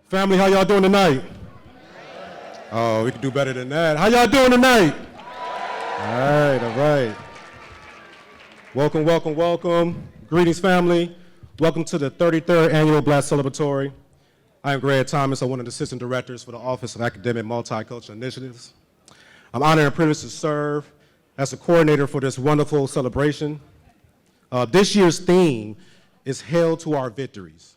Family, how y'all doing tonight? Oh, we can do better than that. How y'all doing tonight? All right. Welcome, welcome, welcome. Greetings, family. Welcome to the 33rd Annual Black Celebratory. I am Greg Thomas. I'm one of the Assistant Directors for the Office of Academic Multicultural Initiatives. I'm honored and privileged to serve as the coordinator for this wonderful celebration. This year's theme is Hail to Our Victories.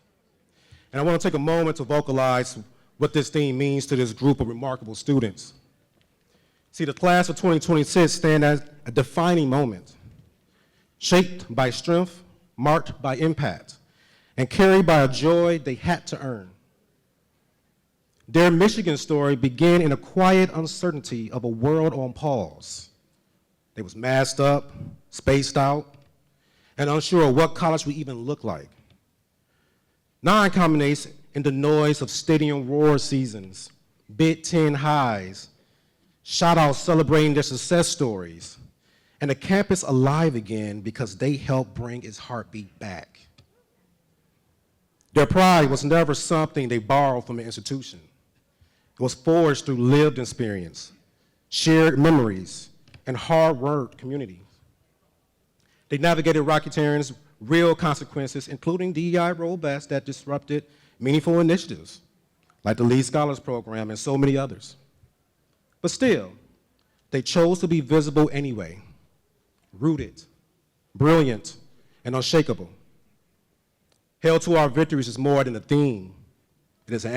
And I want to take a moment to vocalize what this theme means to this group of remarkable students. See, the class of 2026 stand at a defining moment, shaped by strength, marked by impact, and carried by a joy they had to earn. Their Michigan story began in a quiet uncertainty of a world on pause. They was masked up, spaced out, and unsure of what college would even look like. Non-combinates in the noise of stadium roar seasons, Big Ten highs, shout-outs celebrating their success stories, and the campus alive again because they helped bring its heartbeat back. Their pride was never something they borrowed from an institution. It was forged through lived experience, shared memories, and hard-work communities. They navigated Rocketeering's real consequences, including DEI rollbacks that disrupted meaningful initiatives, like the Lead Scholars Program and so many others. But still, they chose to be visible anyway, rooted, brilliant, and unshakable. Hail to Our Victories is more than a theme. It is an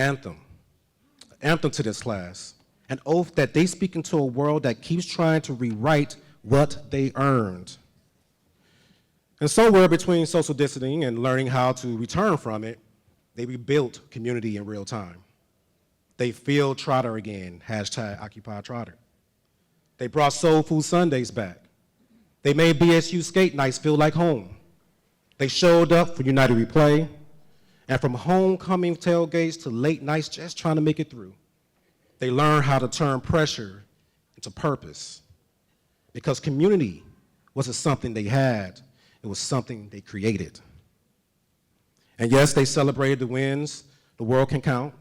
anthem to this class, an oath that they speak into a world that keeps trying to rewrite what they earned. And somewhere between social distancing and learning how to return from it, they rebuilt community in real time. They filled Trotter again, hashtag Occupy Trotter. They brought Soul Food Sundays back. They made BSU skate nights feel like home. They showed up for United Replay, and from homecoming tailgates to late nights just trying to make it through, they learned how to turn pressure into purpose. Because community wasn't something they had, it was something they created. And yes, they celebrated the wins the world can count,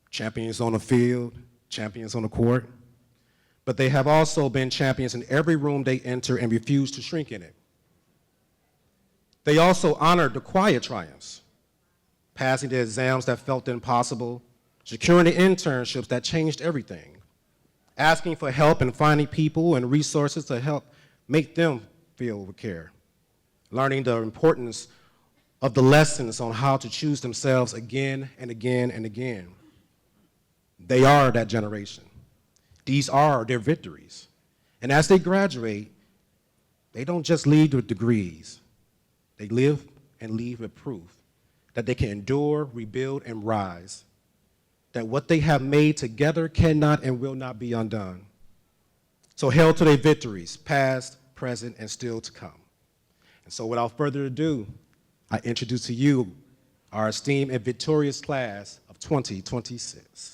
champions on the field, champions on the court, but they have also been champions in every room they enter and refuse to shrink in it. They also honored the quiet triumphs, passing the exams that felt impossible, securing the internships that changed everything, asking for help and finding people and resources to help make them feel with care, learning the importance of the lessons on how to choose themselves again and again and again. They are that generation. These are their victories. And as they graduate, they don't just leave with degrees. They live and leave with proof that they can endure, rebuild, and rise, that what they have made together cannot and will not be undone. So hail to their victories, past, present, and still to come. And so without further ado, I introduce to you our esteemed and victorious class of 2026.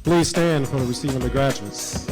Please stand for the receiving of the graduates.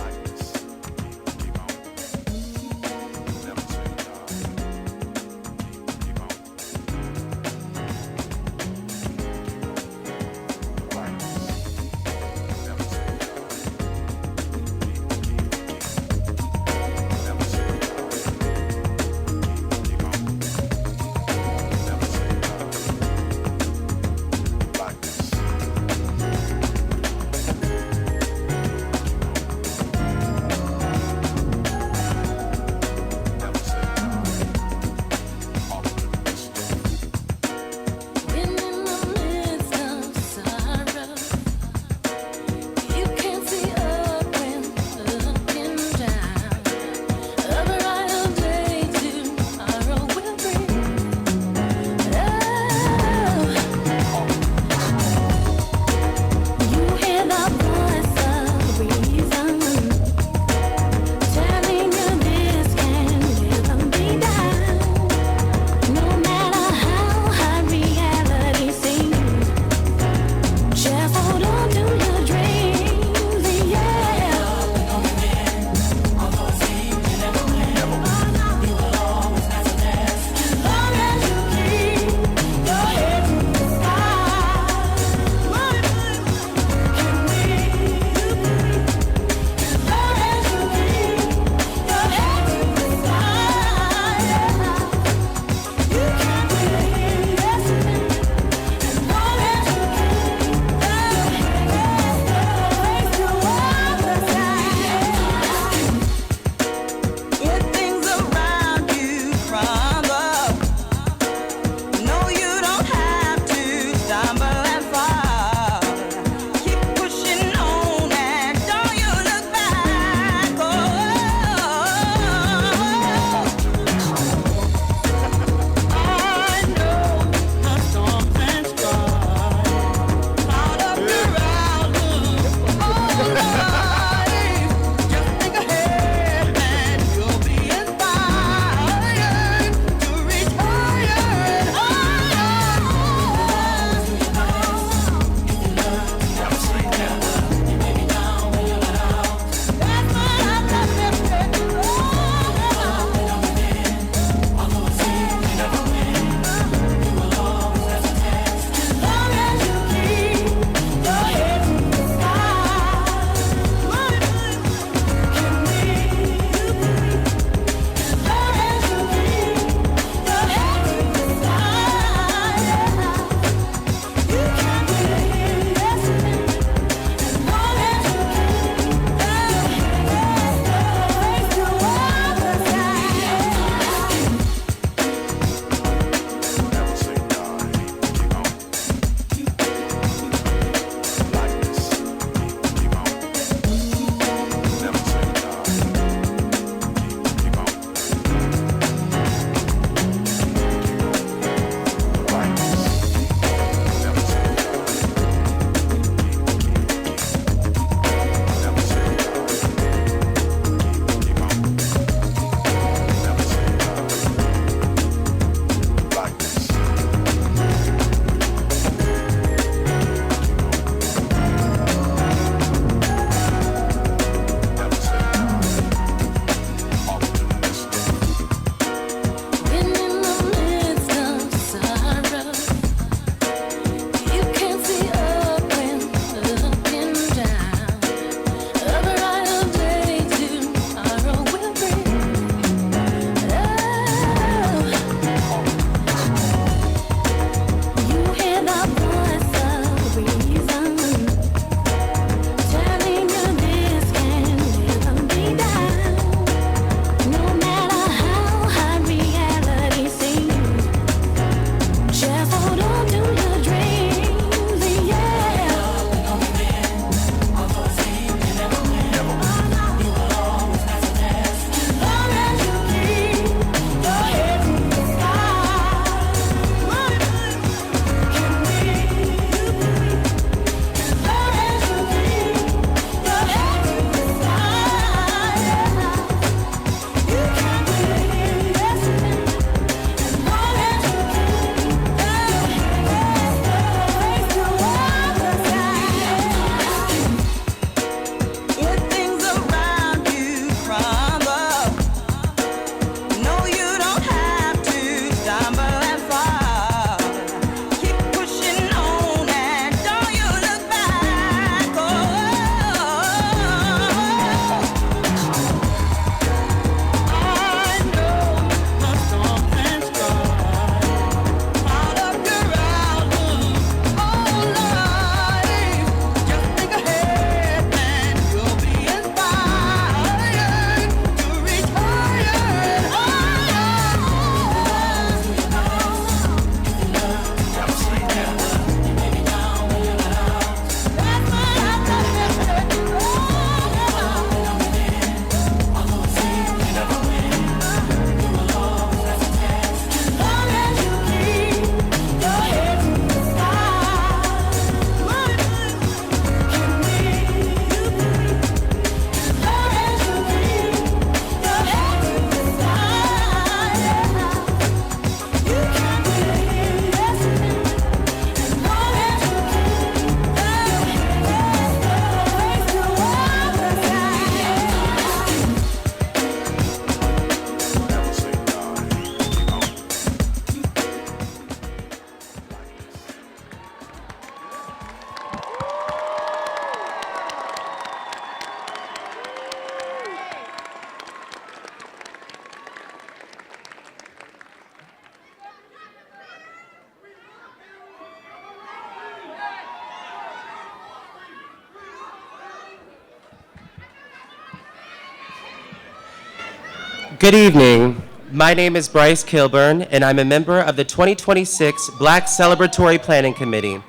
Good evening. My name is Bryce Kilburn, and I'm a member of the 2026 Black Celebratory Planning Committee.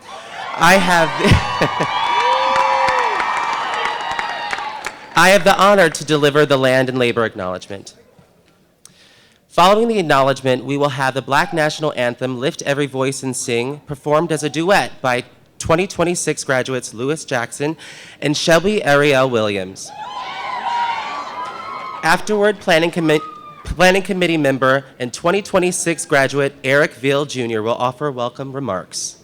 I have I have the honor to deliver the land and labor acknowledgement. Following the acknowledgement, we will have the Black National Anthem, Lift Every Voice and Sing, performed as a duet by 2026 graduates Lewis Jackson and Shelby Ariel Williams. Afterward, Planning Committee member and 2026 graduate Eric Veal Jr. will offer welcome remarks.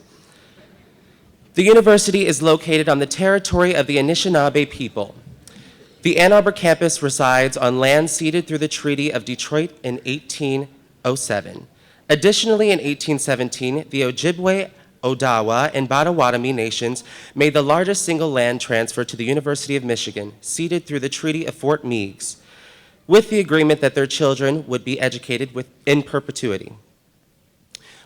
The university is located on the territory of the Anishinaabe people. The Ann Arbor campus resides on land ceded through the Treaty of Detroit in 1807. Additionally, in 1817, the Ojibwe, Odawa, and Potawatomi nations made the largest single land transfer to the University of Michigan, ceded through the Treaty of Fort Meigs, with the agreement that their children would be educated in perpetuity.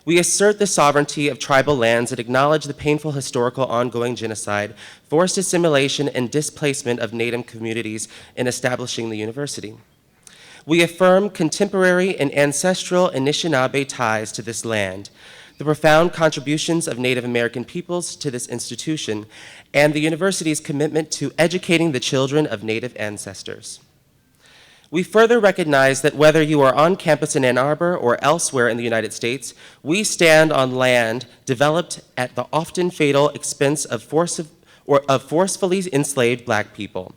We assert the sovereignty of tribal lands and acknowledge the painful historical ongoing genocide, forced assimilation, and displacement of Native communities in establishing the university. We affirm contemporary and ancestral Anishinaabe ties to this land, the profound contributions of Native American peoples to this institution, and the university's commitment to educating the children of Native ancestors. We further recognize that whether you are on campus in Ann Arbor or elsewhere in the United States, we stand on land developed at the often fatal expense of forcefully enslaved Black people.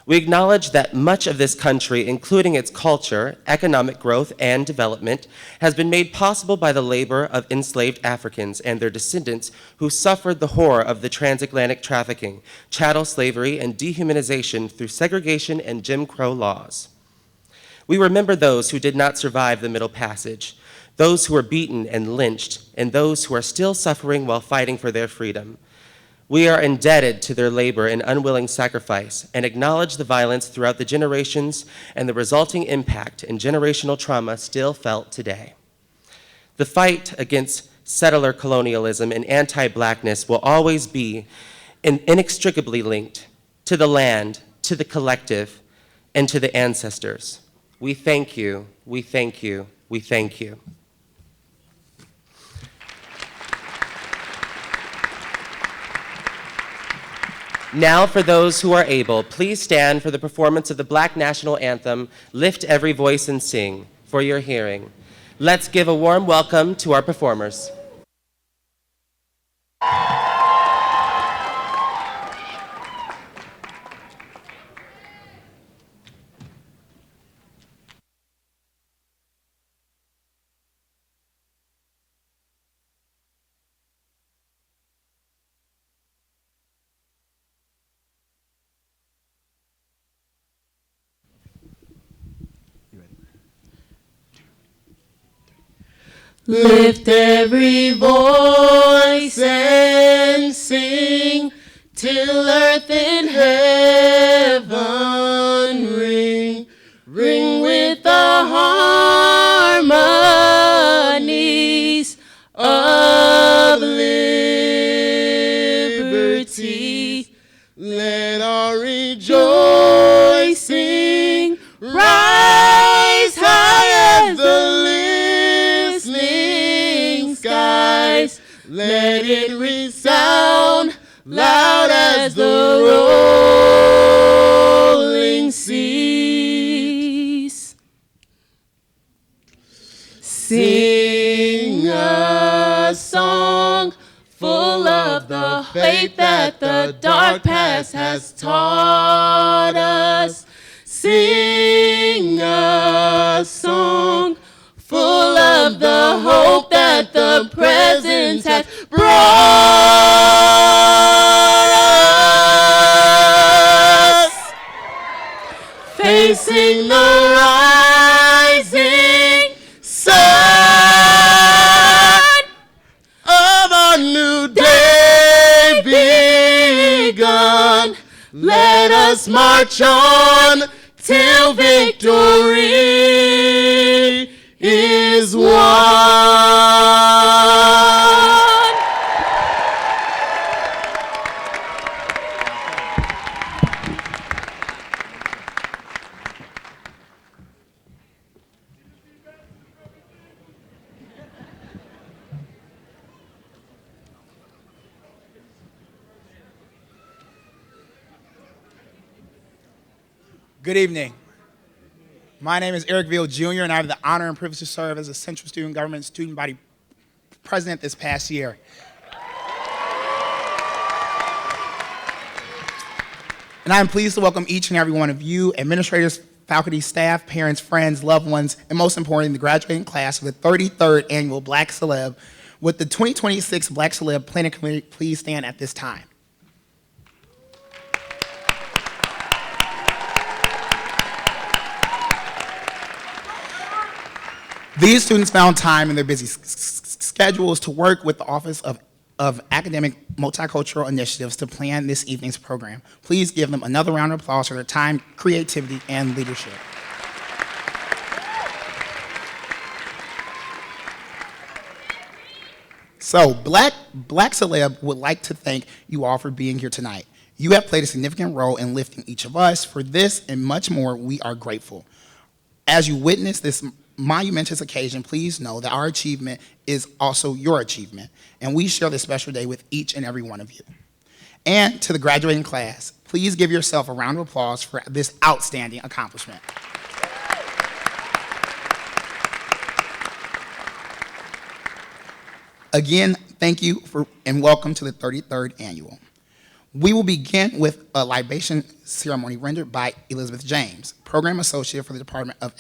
We acknowledge that much of this country, including its culture, economic growth, and development, has been made possible by the labor of enslaved Africans and their descendants who suffered the horror of the transatlantic trafficking, chattel slavery, and dehumanization through segregation and Jim Crow laws. We remember those who did not survive the Middle Passage, those who were beaten and lynched, and those who are still suffering while fighting for their freedom. We are indebted to their labor and unwilling sacrifice and acknowledge the violence throughout the generations and the resulting impact and generational trauma still felt today. The fight against settler colonialism and anti-Blackness will always be inextricably linked to the land, to the collective, and to the ancestors. We thank you, we thank you, we thank you. Now, for those who are able, please stand for the performance of the Black National Anthem, Lift Every Voice and Sing, for your hearing. Let's give a warm welcome to our performers. Lift every voice and sing till earth and heaven ring, ring with the harmonies of liberty. Let our rejoicing rise high as the skies, let it resound loud as the rolling seas. Sing a song full of the faith that the dark past has taught us. Sing a song full of the hope that the present has brought us. Facing the rising sun of a new day begun. Let us march on till victory is won. Good evening. My name is Eric Veal Jr., and I have the honor and privilege to serve as a Central Student Government Student Body President this past year. And I am pleased to welcome each and every one of you, administrators, faculty, staff, parents, friends, loved ones, and most importantly, the graduating class of the 33rd Annual Black Celeb. With the 2026 Black Celeb Planning Committee, please stand at this time. These students found time in their busy schedules to work with the Office of Academic Multicultural Initiatives to plan this evening's program. Please give them another round of applause for their time, creativity, and leadership. So, Black Celeb would like to thank you all for being here tonight. You have played a significant role in lifting each of us. For this and much more, we are grateful. As you witness this monumentous occasion, please know that our achievement is also your achievement, and we share this special day with each and every one of you. And to the graduating class, please give yourself a round of applause for this outstanding accomplishment. Again, thank you and welcome to the 33rd Annual. We will begin with a libation ceremony rendered by Elizabeth James, Program Associate for the Department of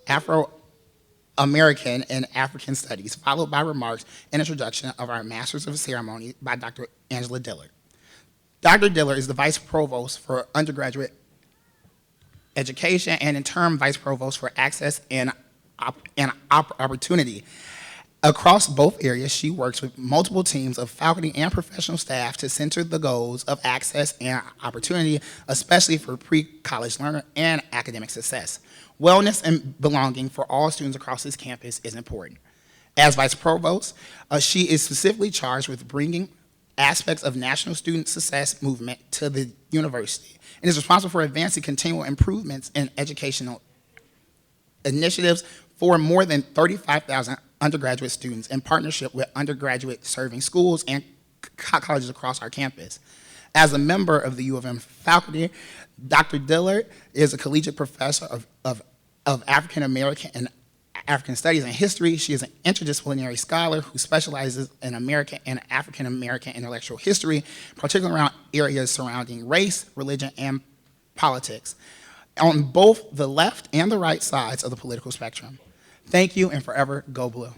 Afro-American and African Studies, followed by remarks and introduction of our Masters of Ceremony by Dr. Angela Dillard. Dr. Dillard is the Vice Provost for Undergraduate Education and interim Vice Provost for Access and Opportunity. Across both areas, she works with multiple teams of faculty and professional staff to center the goals of access and opportunity, especially for pre-college learner and academic success. Wellness and belonging for all students across this campus is important. As Vice Provost, she is specifically charged with bringing aspects of National Student Success Movement to the university and is responsible for advancing continual improvements in educational initiatives for more than 35,000 undergraduate students in partnership with undergraduate serving schools and colleges across our campus. As a member of the U of M faculty, Dr. Dillard is a collegiate professor of African American and African Studies and History. She is an interdisciplinary scholar who specializes in American and African American intellectual history, particularly around areas surrounding race, religion, and politics, on both the left and the right sides of the political spectrum. Thank you, and forever go blue.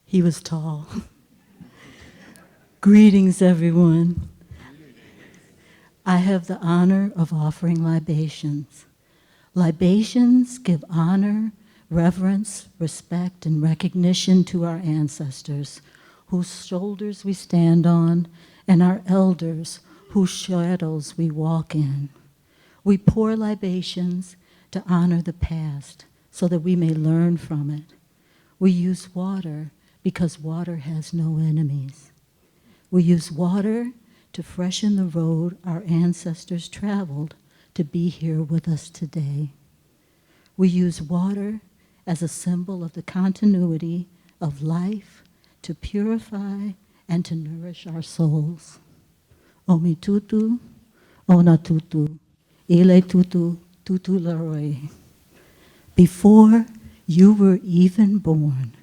He was tall. Greetings, everyone. I have the honor of offering libations. Libations give honor, reverence, respect, and recognition to our ancestors, whose shoulders we stand on, and our elders, whose shadows we walk in. We pour libations to honor the past so that we may learn from it. We use water because water has no enemies. We use water to freshen the road our ancestors traveled to be here with us today. We use water as a symbol of the continuity of life to purify and to nourish our souls. Omi tutu, ona tutu, ile tutu, tutu laroi. Before you were even born,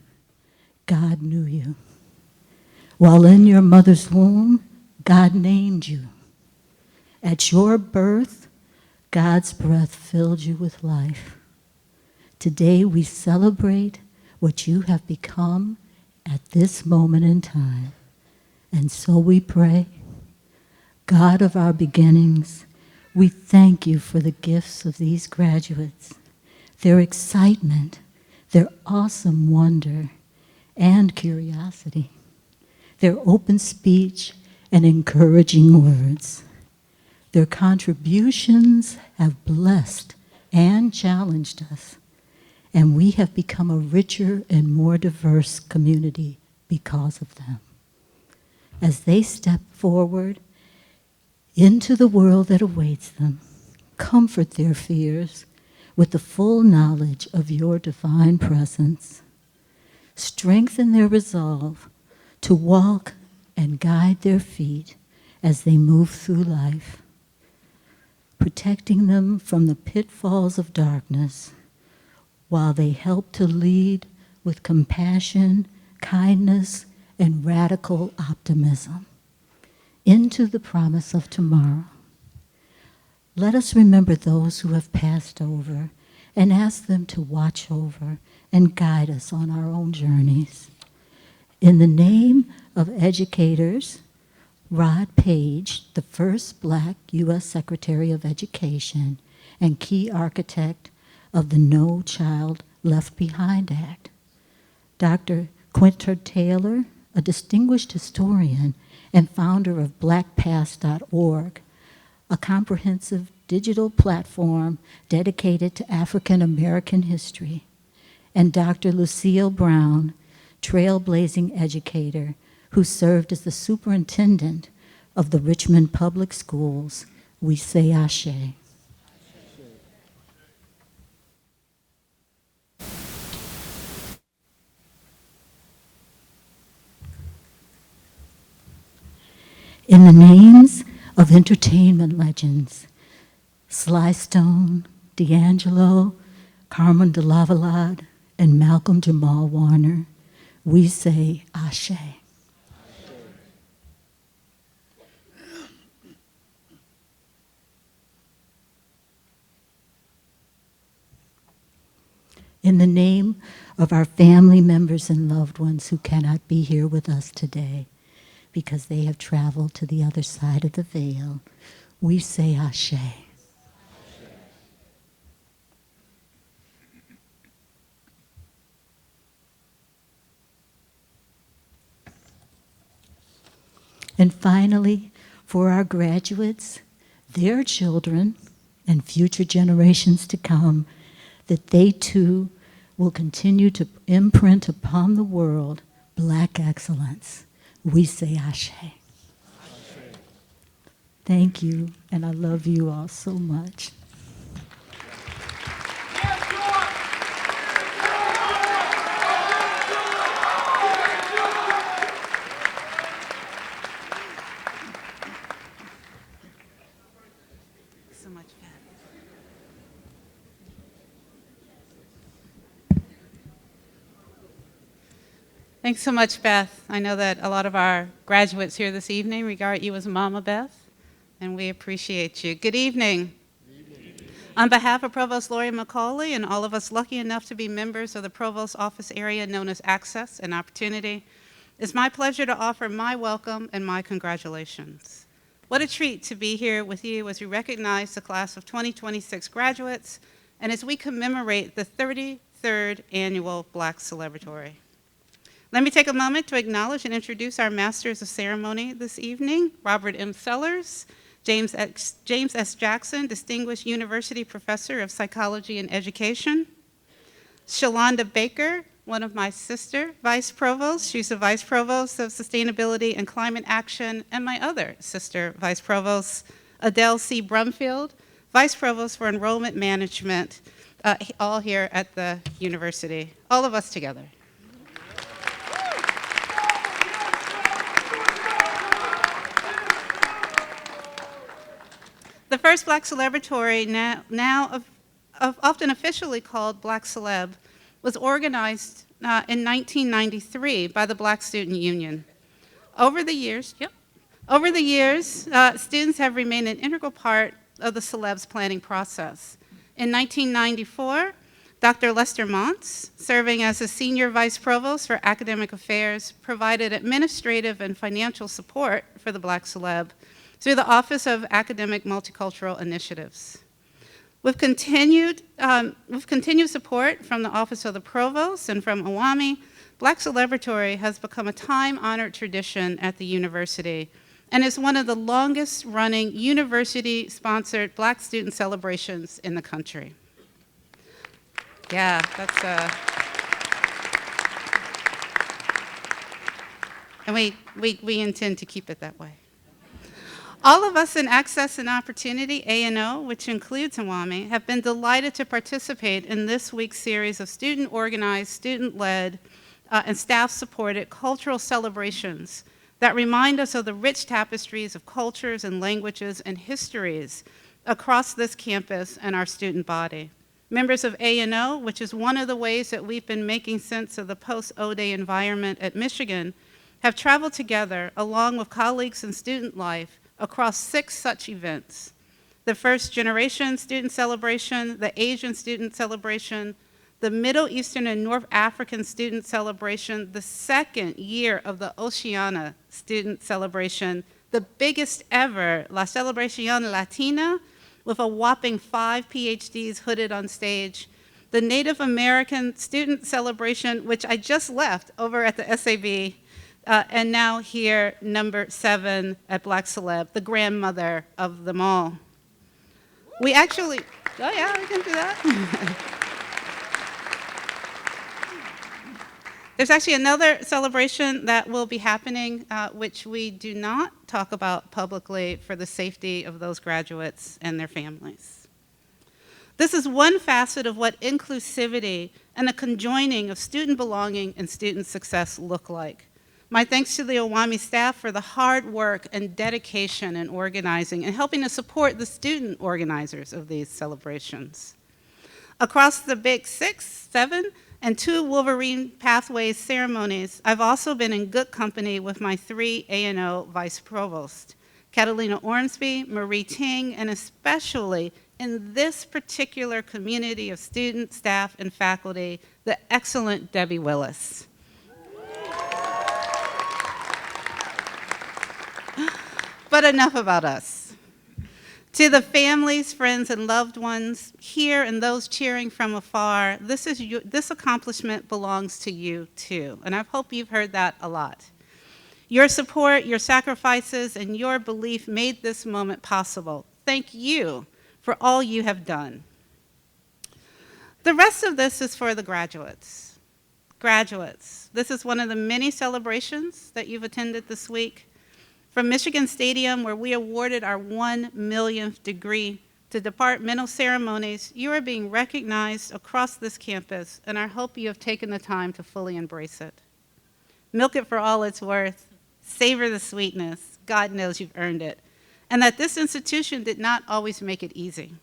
God knew you. While in your mother's womb, God named you. At your birth, God's breath filled you with life. Today we celebrate what you have become at this moment in time. And so we pray, God of our beginnings, we thank you for the gifts of these graduates, their excitement, their awesome wonder and curiosity, their open speech and encouraging words. Their contributions have blessed and challenged us, and we have become a richer and more diverse community because of them. As they step forward into the world that awaits them, comfort their fears with the full knowledge of your divine presence. Strengthen their resolve to walk and guide their feet as they move through life, protecting them from the pitfalls of darkness while they help to lead with compassion, kindness, and radical optimism into the promise of tomorrow. Let us remember those who have passed over and ask them to watch over and guide us on our own journeys. In the name of educators, Rod Page, the first Black U.S. Secretary of Education and key architect of the No Child Left Behind Act, Dr. Quinter Taylor, a distinguished historian and founder of blackpast.org, a comprehensive digital platform dedicated to African American history, and Dr. Lucille Brown, trailblazing educator who served as the superintendent of the Richmond Public Schools. We say Ashe. In the names of entertainment legends, Sly Stone, D'Angelo, Carmen de Lavalade, and Malcolm Jamal Warner, we say Ashe. In the name of our family members and loved ones who cannot be here with us today because they have traveled to the other side of the veil, we say Ashe. And finally, for our graduates, their children, and future generations to come, that they too will continue to imprint upon the world Black excellence. We say Ashe. Thank you, and I love you all so much. So much, Beth. Thanks so much, Beth. I know that a lot of our graduates here this evening regard you as Mama Beth, and we appreciate you. Good evening. On behalf of Provost Lori McCauley and all of us lucky enough to be members of the Provost Office area known as Access and Opportunity, it's my pleasure to offer my welcome and my congratulations. What a treat to be here with you as we recognize the class of 2026 graduates and as we commemorate the 33rd Annual Black Celebratory. Let me take a moment to acknowledge and introduce our Masters of Ceremony this evening, Robert M. Sellers, James S. Jackson, Distinguished University Professor of Psychology and Education, Shalonda Baker, one of my sister Vice Provosts. She's the Vice Provost of Sustainability and Climate Action, and my other sister Vice Provost, Adele C. Brumfield, Vice Provost for Enrollment Management, all here at the university, all of us together. The first Black Celebratory, now often officially called Black Celeb, was organized in 1993 by the Black Student Union. Over the years, students have remained an integral part of the Celebs planning process. In 1994, Dr. Lester Montz, serving as the Senior Vice Provost for Academic Affairs, provided administrative and financial support for the Black Celeb through the Office of Academic Multicultural Initiatives. With continued support from the Office of the Provost and from AWAMI, Black Celebratory has become a time-honored tradition at the university and is one of the longest-running university-sponsored Black student celebrations in the country. Yeah, that's and we intend to keep it that way. All of us in Access and Opportunity, A&O, which includes Awami, have been delighted to participate in this week's series of student-organized, student-led, and staff-supported cultural celebrations that remind us of the rich tapestries of cultures and languages and histories across this campus and our student body. Members of A&O, which is one of the ways that we've been making sense of the post-O-Day environment at Michigan, have traveled together along with colleagues in student life across 6 such events: the First Generation Student Celebration, the Asian Student Celebration, the Middle Eastern and North African Student Celebration, the second year of the Oceania Student Celebration, the biggest ever La Celebración Latina, with a whopping 5 PhDs hooded on stage, the Native American Student Celebration, which I just left over at the SAB, and now here, number 7 at Black Celeb, the grandmother of them all. We actually, oh yeah, we can do that. There's actually another celebration that will be happening, which we do not talk about publicly for the safety of those graduates and their families. This is one facet of what inclusivity and the conjoining of student belonging and student success look like. My thanks to the Awami staff for the hard work and dedication in organizing and helping to support the student organizers of these celebrations. Across the Big 6, 7, and 2 Wolverine Pathways ceremonies, I've also been in good company with my 3 A&O vice provosts, Catalina Ormsby, Marie Ting, and especially in this particular community of students, staff, and faculty, the excellent Debbie Willis. But enough about us. To the families, friends, and loved ones here and those cheering from afar, this accomplishment belongs to you too, and I hope you've heard that a lot. Your support, your sacrifices, and your belief made this moment possible. Thank you for all you have done. The rest of this is for the graduates. Graduates, this is one of the many celebrations that you've attended this week. From Michigan Stadium, where we awarded our 1 millionth degree, to departmental ceremonies, you are being recognized across this campus, and I hope you have taken the time to fully embrace it. Milk it for all it's worth, savor the sweetness, God knows you've earned it, and that this institution did not always make it easy.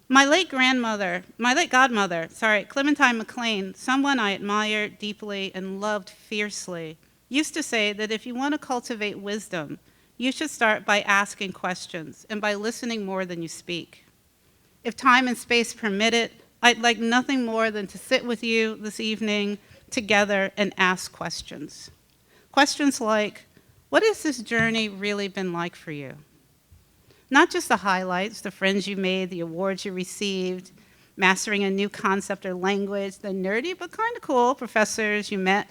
My late godmother, Clementine McLean, someone I admired deeply and loved fiercely, used to say that if you want to cultivate wisdom, you should start by asking questions and by listening more than you speak. If time and space permit it, I'd like nothing more than to sit with you this evening together and ask questions. Questions like, what has this journey really been like for you? Not just the highlights, the friends you made, the awards you received, mastering a new concept or language, the nerdy but kind of cool professors you met,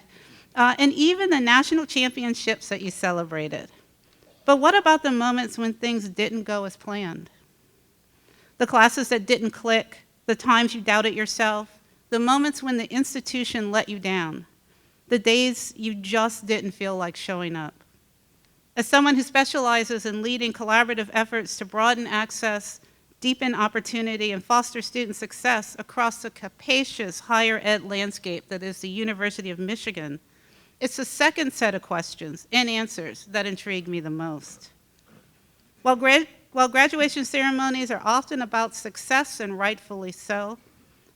and even the national championships that you celebrated. But what about the moments when things didn't go as planned? The classes that didn't click, the times you doubted yourself, the moments when the institution let you down, the days you just didn't feel like showing up. As someone who specializes in leading collaborative efforts to broaden access, deepen opportunity, and foster student success across the capacious higher ed landscape that is the University of Michigan, it's the second set of questions and answers that intrigue me the most. While graduation ceremonies are often about success, and rightfully so,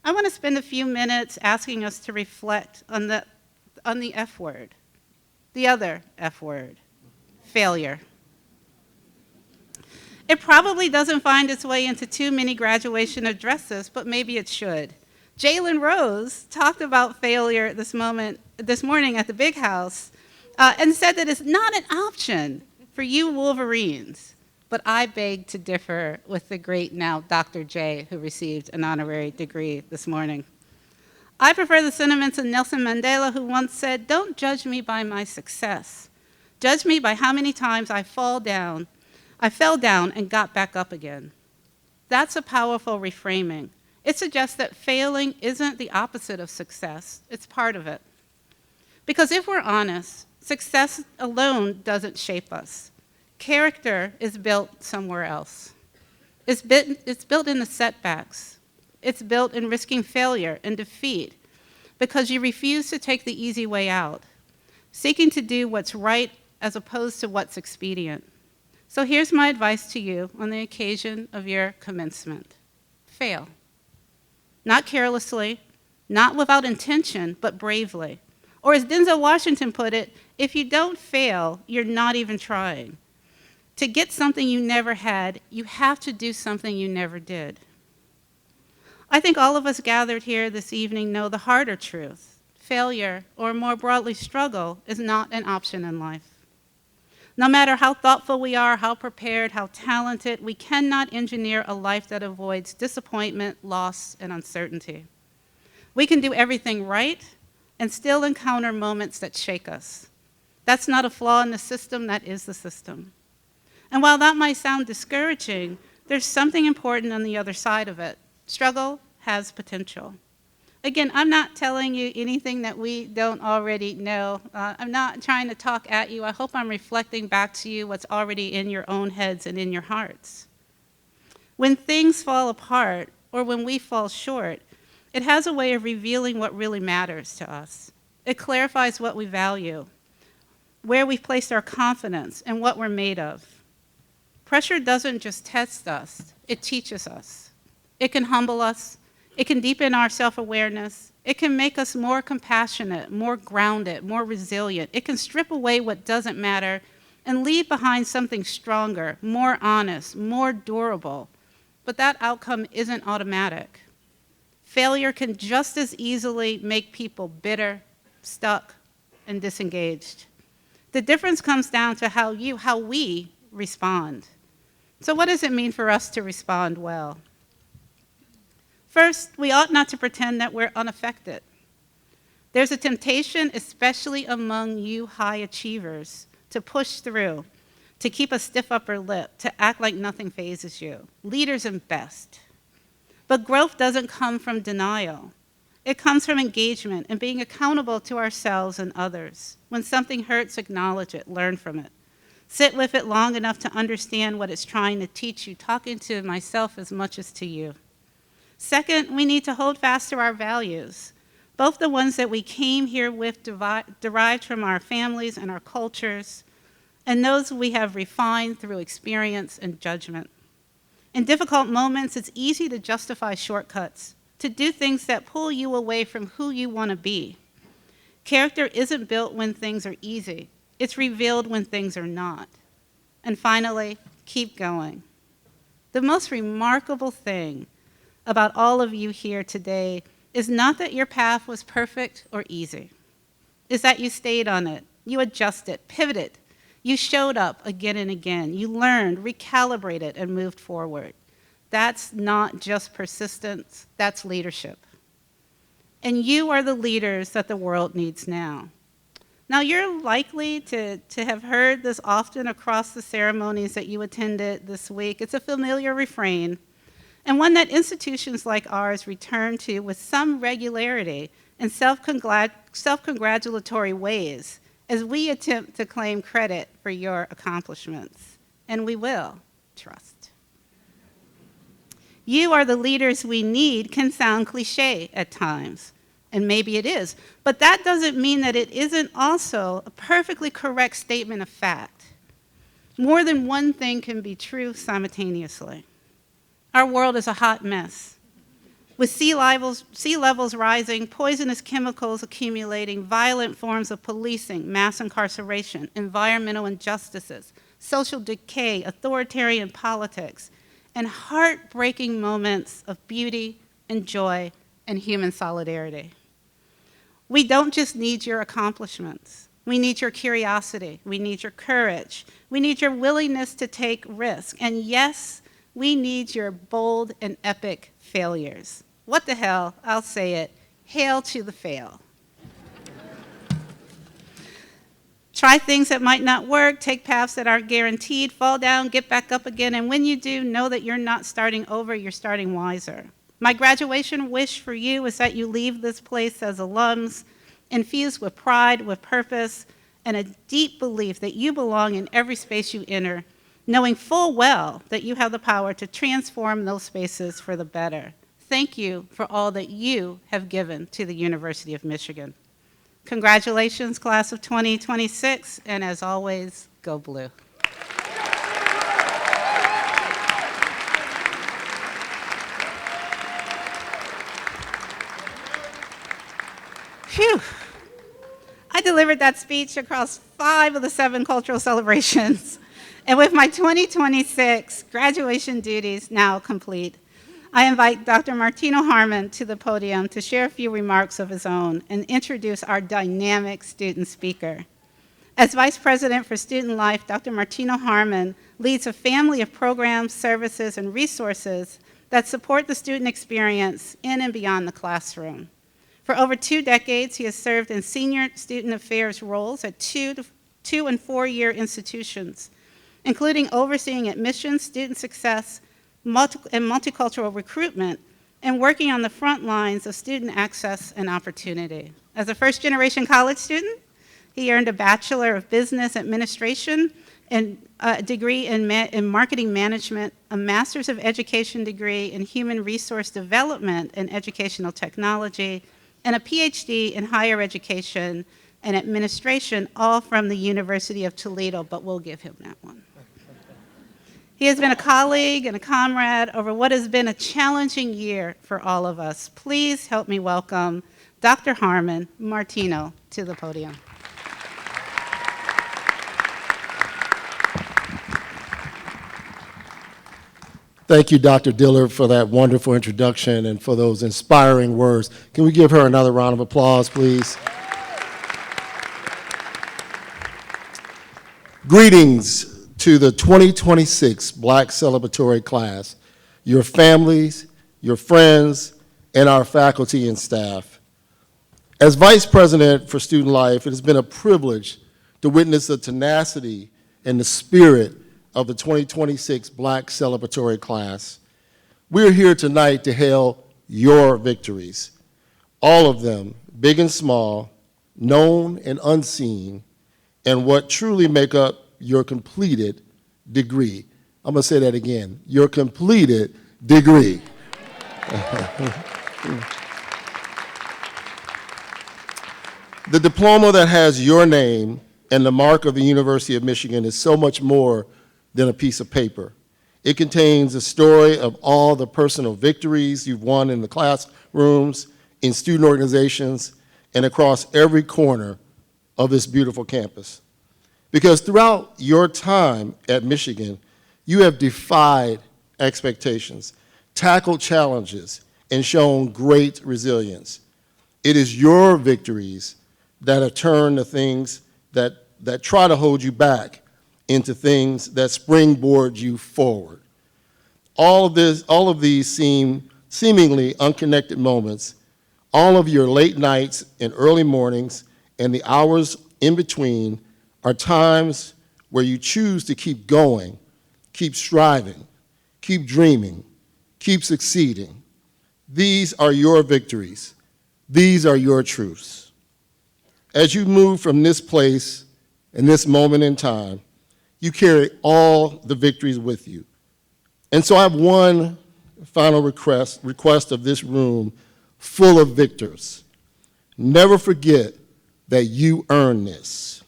I want to spend a few minutes asking us to reflect on the F word, the other F word, failure. It probably doesn't find its way into too many graduation addresses, but maybe it should. Jalen Rose talked about failure this morning at the Big House and said that it's not an option for you Wolverines. But I beg to differ with the great now Dr. J, who received an honorary degree this morning. I prefer the sentiments of Nelson Mandela, who once said, "Don't judge me by my success. Judge me by how many times I fell down and got back up again." That's a powerful reframing. It suggests that failing isn't the opposite of success, it's part of it. Because if we're honest, success alone doesn't shape us. Character is built somewhere else. It's built in the setbacks. It's built in risking failure and defeat because you refuse to take the easy way out, seeking to do what's right as opposed to what's expedient. So here's my advice to you on the occasion of your commencement. Fail. Not carelessly, not without intention, but bravely. Or as Denzel Washington put it, if you don't fail, you're not even trying. To get something you never had, you have to do something you never did. I think all of us gathered here this evening know the harder truth. Failure, or more broadly struggle, is not an option in life. No matter how thoughtful we are, how prepared, how talented, we cannot engineer a life that avoids disappointment, loss, and uncertainty. We can do everything right and still encounter moments that shake us. That's not a flaw in the system, that is the system. And while that might sound discouraging, there's something important on the other side of it. Struggle has potential. Again, I'm not telling you anything that we don't already know. I'm not trying to talk at you. I hope I'm reflecting back to you what's already in your own heads and in your hearts. When things fall apart, or when we fall short, it has a way of revealing what really matters to us. It clarifies what we value, where we've placed our confidence, and what we're made of. Pressure doesn't just test us, it teaches us. It can humble us. It can deepen our self-awareness. It can make us more compassionate, more grounded, more resilient. It can strip away what doesn't matter and leave behind something stronger, more honest, more durable. But that outcome isn't automatic. Failure can just as easily make people bitter, stuck, and disengaged. The difference comes down to how we respond. So what does it mean for us to respond well? First, we ought not to pretend that we're unaffected. There's a temptation, especially among you high achievers, to push through, to keep a stiff upper lip, to act like nothing phases you. Leaders and best. But growth doesn't come from denial. It comes from engagement and being accountable to ourselves and others. When something hurts, acknowledge it, learn from it. Sit with it long enough to understand what it's trying to teach you, talking to myself as much as to you. Second, we need to hold fast to our values, both the ones that we came here with derived from our families and our cultures, and those we have refined through experience and judgment. In difficult moments, it's easy to justify shortcuts, to do things that pull you away from who you want to be. Character isn't built when things are easy. It's revealed when things are not. And finally, keep going. The most remarkable thing about all of you here today is not that your path was perfect or easy. Is that you stayed on it, you adjusted, pivoted, you showed up again and again, you learned, recalibrated, and moved forward. That's not just persistence, that's leadership. And you are the leaders that the world needs now. Now, you're likely to have heard this often across the ceremonies that you attended this week. It's a familiar refrain, and one that institutions like ours return to with some regularity in self-congratulatory ways as we attempt to claim credit for your accomplishments. And we will, trust. You are the leaders we need can sound cliche at times, and maybe it is, but that doesn't mean that it isn't also a perfectly correct statement of fact. More than one thing can be true simultaneously. Our world is a hot mess. With sea levels rising, poisonous chemicals accumulating, violent forms of policing, mass incarceration, environmental injustices, social decay, authoritarian politics, and heartbreaking moments of beauty and joy and human solidarity. We don't just need your accomplishments. We need your curiosity. We need your courage. We need your willingness to take risks. And yes, we need your bold and epic failures. What the hell? I'll say it. Hail to the fail. Try things that might not work, take paths that aren't guaranteed, fall down, get back up again, and when you do, know that you're not starting over, you're starting wiser. My graduation wish for you is that you leave this place as alums, infused with pride, with purpose, and a deep belief that you belong in every space you enter, knowing full well that you have the power to transform those spaces for the better. Thank you for all that you have given to the University of Michigan. Congratulations, class of 2026, and as always, go blue. Phew. I delivered that speech across 5 of the 7 cultural celebrations. And with my 2026 graduation duties now complete, I invite Dr. Martino Harmon to the podium to share a few remarks of his own and introduce our dynamic student speaker. As Vice President for Student Life, Dr. Martino Harmon leads a family of programs, services, and resources that support the student experience in and beyond the classroom. For over 2 decades, he has served in senior student affairs roles at 2 and 4-year institutions, including overseeing admissions, student success, and multicultural recruitment, and working on the front lines of student access and opportunity. As a first-generation college student, he earned a Bachelor of Business Administration and a degree in Marketing Management, a Master's of Education degree in Human Resource Development and Educational Technology, and a PhD in Higher Education and Administration, all from the University of Toledo, but we'll give him that one. He has been a colleague and a comrade over what has been a challenging year for all of us. Please help me welcome Dr. Harmon Martino to the podium. Thank you, Dr. Dillard, for that wonderful introduction and for those inspiring words. Can we give her another round of applause, please? Greetings to the 2026 Black Celebratory Class, your families, your friends, and our faculty and staff. As Vice President for Student Life, it has been a privilege to witness the tenacity and the spirit of the 2026 Black Celebratory Class. We're here tonight to hail your victories, all of them, big and small, known and unseen, and what truly make up your completed degree. I'm gonna say that again, your completed degree. The diploma that has your name and the mark of the University of Michigan is so much more than a piece of paper. It contains a story of all the personal victories you've won in the classrooms, in student organizations, and across every corner of this beautiful campus. Because throughout your time at Michigan, you have defied expectations, tackled challenges, and shown great resilience. It is your victories that have turned the things that try to hold you back into things that springboard you forward. All of these seemingly unconnected moments, all of your late nights and early mornings and the hours in between are times where you choose to keep going, keep striving, keep dreaming, keep succeeding. These are your victories. These are your truths. As you move from this place and this moment in time, you carry all the victories with you. And so I have one final request of this room full of victors. Never forget that you earned this.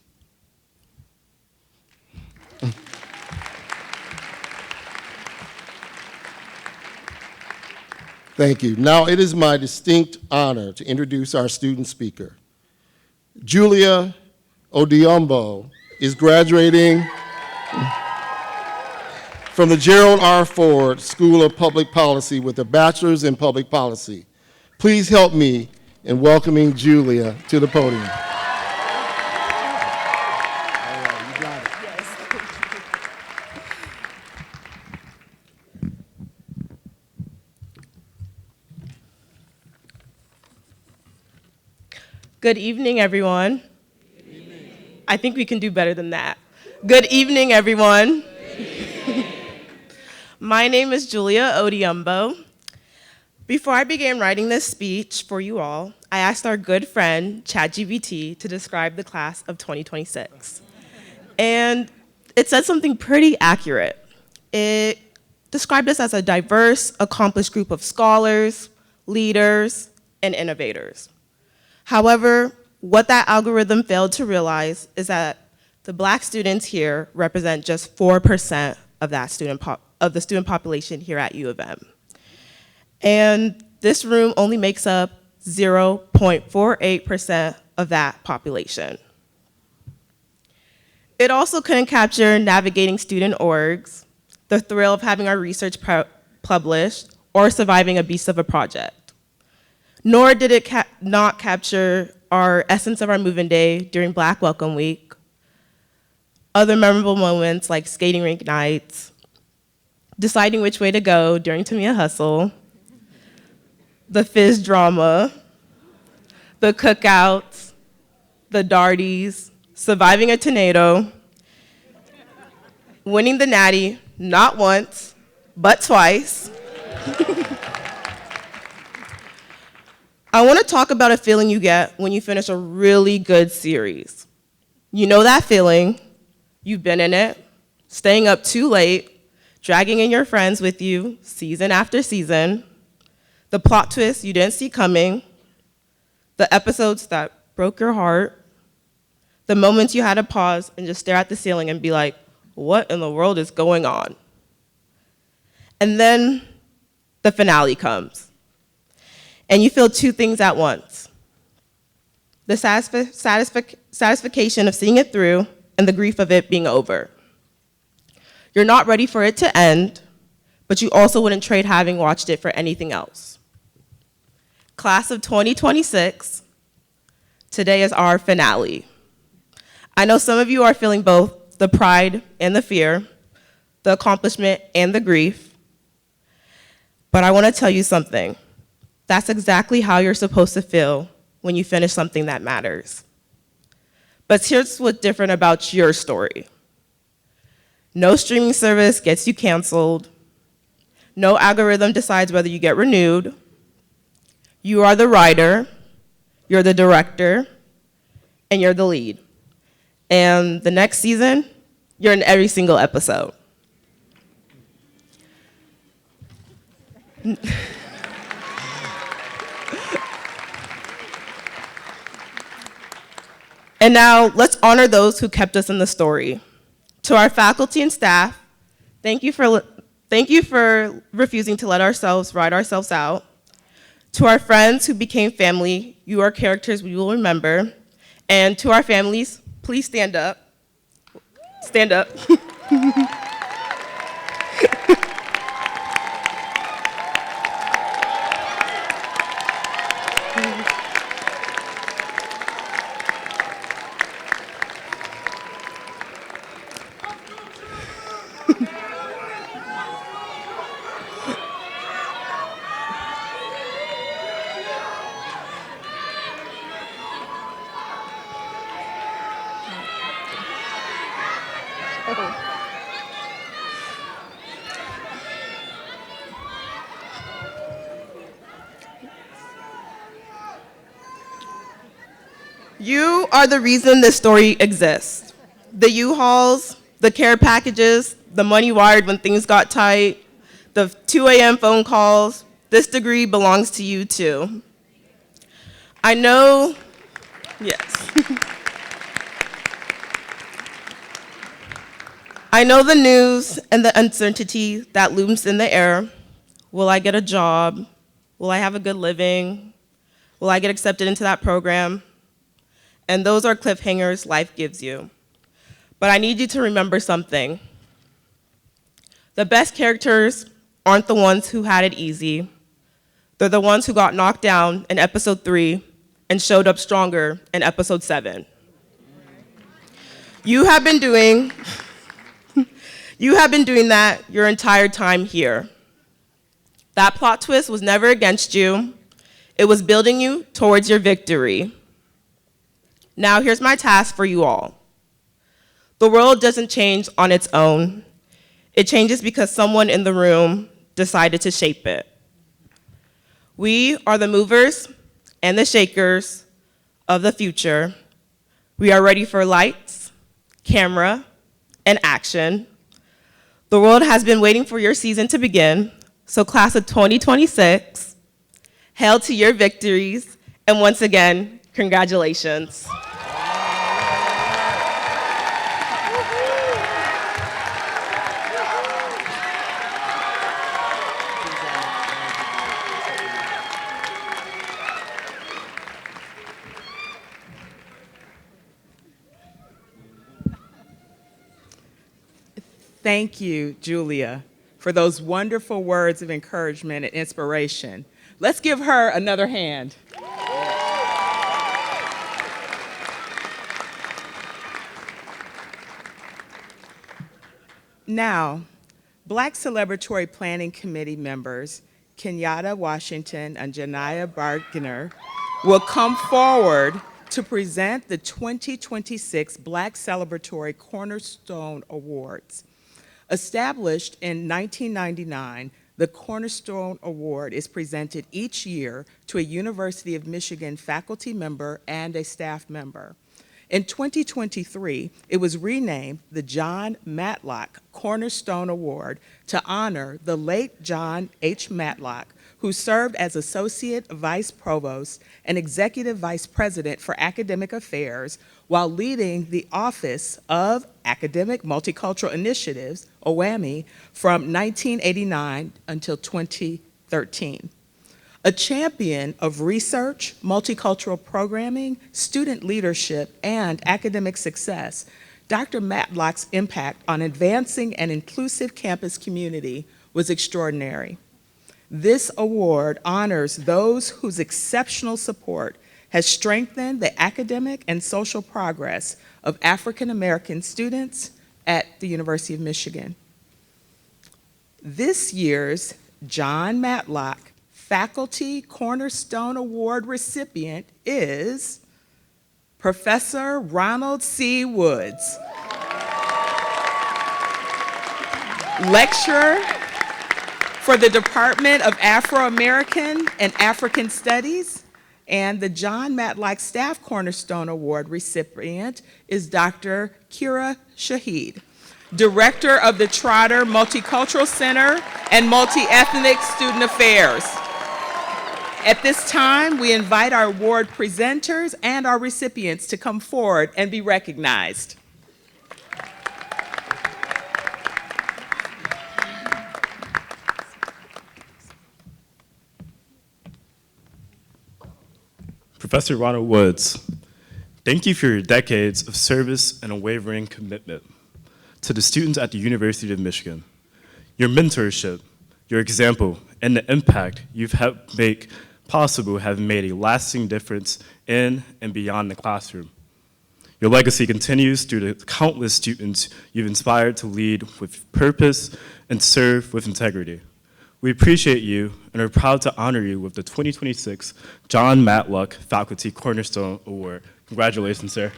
Thank you. Now it is my distinct honor to introduce our student speaker. Julia Odiombo is graduating from the Gerald R. Ford School of Public Policy with a bachelor's in public policy. Please help me in welcoming Julia to the podium. Good evening, everyone. Good evening. I think we can do better than that. Good evening, everyone. My name is Julia Odiombo. Before I began writing this speech for you all, I asked our good friend, ChatGPT, to describe the class of 2026. And it said something pretty accurate. It described us as a diverse, accomplished group of scholars, leaders, and innovators. However, what that algorithm failed to realize is that the Black students here represent just 4% of the student population here at U of M. And this room only makes up 0.48% of that population. It also couldn't capture navigating student orgs, the thrill of having our research published, or surviving a beast of a project. Nor did it not capture our essence of our move-in day during Black Welcome Week, other memorable moments like skating rink nights, deciding which way to go during Tamia Hustle, the Fizz drama, the cookouts, the darties, surviving a tornado, winning the Natty, not once, but twice. I want to talk about a feeling you get when you finish a really good series. You know that feeling, you've been in it, staying up too late, dragging in your friends with you season after season, the plot twists you didn't see coming, the episodes that broke your heart, the moments you had to pause and just stare at the ceiling and be like, what in the world is going on? And then the finale comes. And you feel two things at once. The satisfaction of seeing it through and the grief of it being over. You're not ready for it to end, but you also wouldn't trade having watched it for anything else. Class of 2026, today is our finale. I know some of you are feeling both the pride and the fear, the accomplishment and the grief, but I want to tell you something. That's exactly how you're supposed to feel when you finish something that matters. But here's what's different about your story. No streaming service gets you canceled. No algorithm decides whether you get renewed. You are the writer, you're the director, and you're the lead. And the next season, you're in every single episode. And now, let's honor those who kept us in the story. To our faculty and staff, thank you for refusing to let ourselves write ourselves out. To our friends who became family, you are characters we will remember. And to our families, please stand up. Stand up. You are the reason this story exists. The U-Hauls, the care packages, the money wired when things got tight, the 2 a.m. phone calls, this degree belongs to you too. I know, yes. I know the news and the uncertainty that looms in the air. Will I get a job? Will I have a good living? Will I get accepted into that program? And those are cliffhangers life gives you. But I need you to remember something. The best characters aren't the ones who had it easy. They're the ones who got knocked down in episode 3 and showed up stronger in episode 7. You have been doing that your entire time here. That plot twist was never against you. It was building you towards your victory. Now, here's my task for you all. The world doesn't change on its own. It changes because someone in the room decided to shape it. We are the movers and the shakers of the future. We are ready for lights, camera, and action. The world has been waiting for your season to begin, so class of 2026, hail to your victories, and once again, congratulations. Thank you, Julia, for those wonderful words of encouragement and inspiration. Let's give her another hand. Now, Black Celebratory Planning Committee members Kenyatta Washington and Janiyah Bargner will come forward to present the 2026 Black Celebratory Cornerstone Awards. Established in 1999, the Cornerstone Award is presented each year to a University of Michigan faculty member and a staff member. In 2023, it was renamed the John Matlock Cornerstone Award to honor the late John H. Matlock, who served as Associate Vice Provost and Executive Vice President for Academic Affairs while leading the Office of Academic Multicultural Initiatives, OAMI, from 1989 until 2013. A champion of research, multicultural programming, student leadership, and academic success, Dr. Matlock's impact on advancing an inclusive campus community was extraordinary. This award honors those whose exceptional support has strengthened the academic and social progress of African American students at the University of Michigan. This year's John Matlock Faculty Cornerstone Award recipient is Professor Ronald C. Woods, lecturer for the Department of Afro-American and African Studies, and the John Matlock Staff Cornerstone Award recipient is Dr. Kira Shahid, Director of the Trotter Multicultural Center and Multi-Ethnic Student Affairs. At this time, we invite our award presenters and our recipients to come forward and be recognized. Professor Ronald Woods, thank you for your decades of service and unwavering commitment to the students at the University of Michigan. Your mentorship, your example, and the impact you've helped make possible have made a lasting difference in and beyond the classroom. Your legacy continues through the countless students you've inspired to lead with purpose and serve with integrity. We appreciate you and are proud to honor you with the 2026 John Matlock Faculty Cornerstone Award. Congratulations, sir.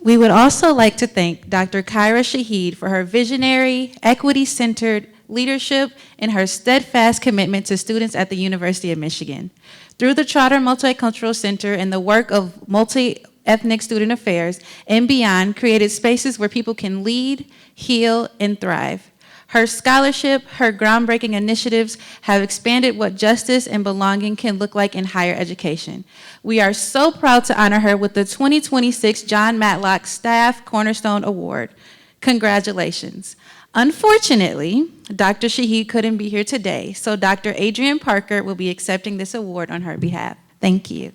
We would also like to thank Dr. Kyra Shahid for her visionary, equity-centered leadership and her steadfast commitment to students at the University of Michigan. Through the Trotter Multicultural Center and the work of Multi-Ethnic Student Affairs and beyond, created spaces where people can lead, heal, and thrive. Her scholarship, her groundbreaking initiatives have expanded what justice and belonging can look like in higher education. We are so proud to honor her with the 2026 John Matlock Staff Cornerstone Award. Congratulations. Unfortunately, Dr. Shahid couldn't be here today, so Dr. Adrienne Parker will be accepting this award on her behalf. Thank you.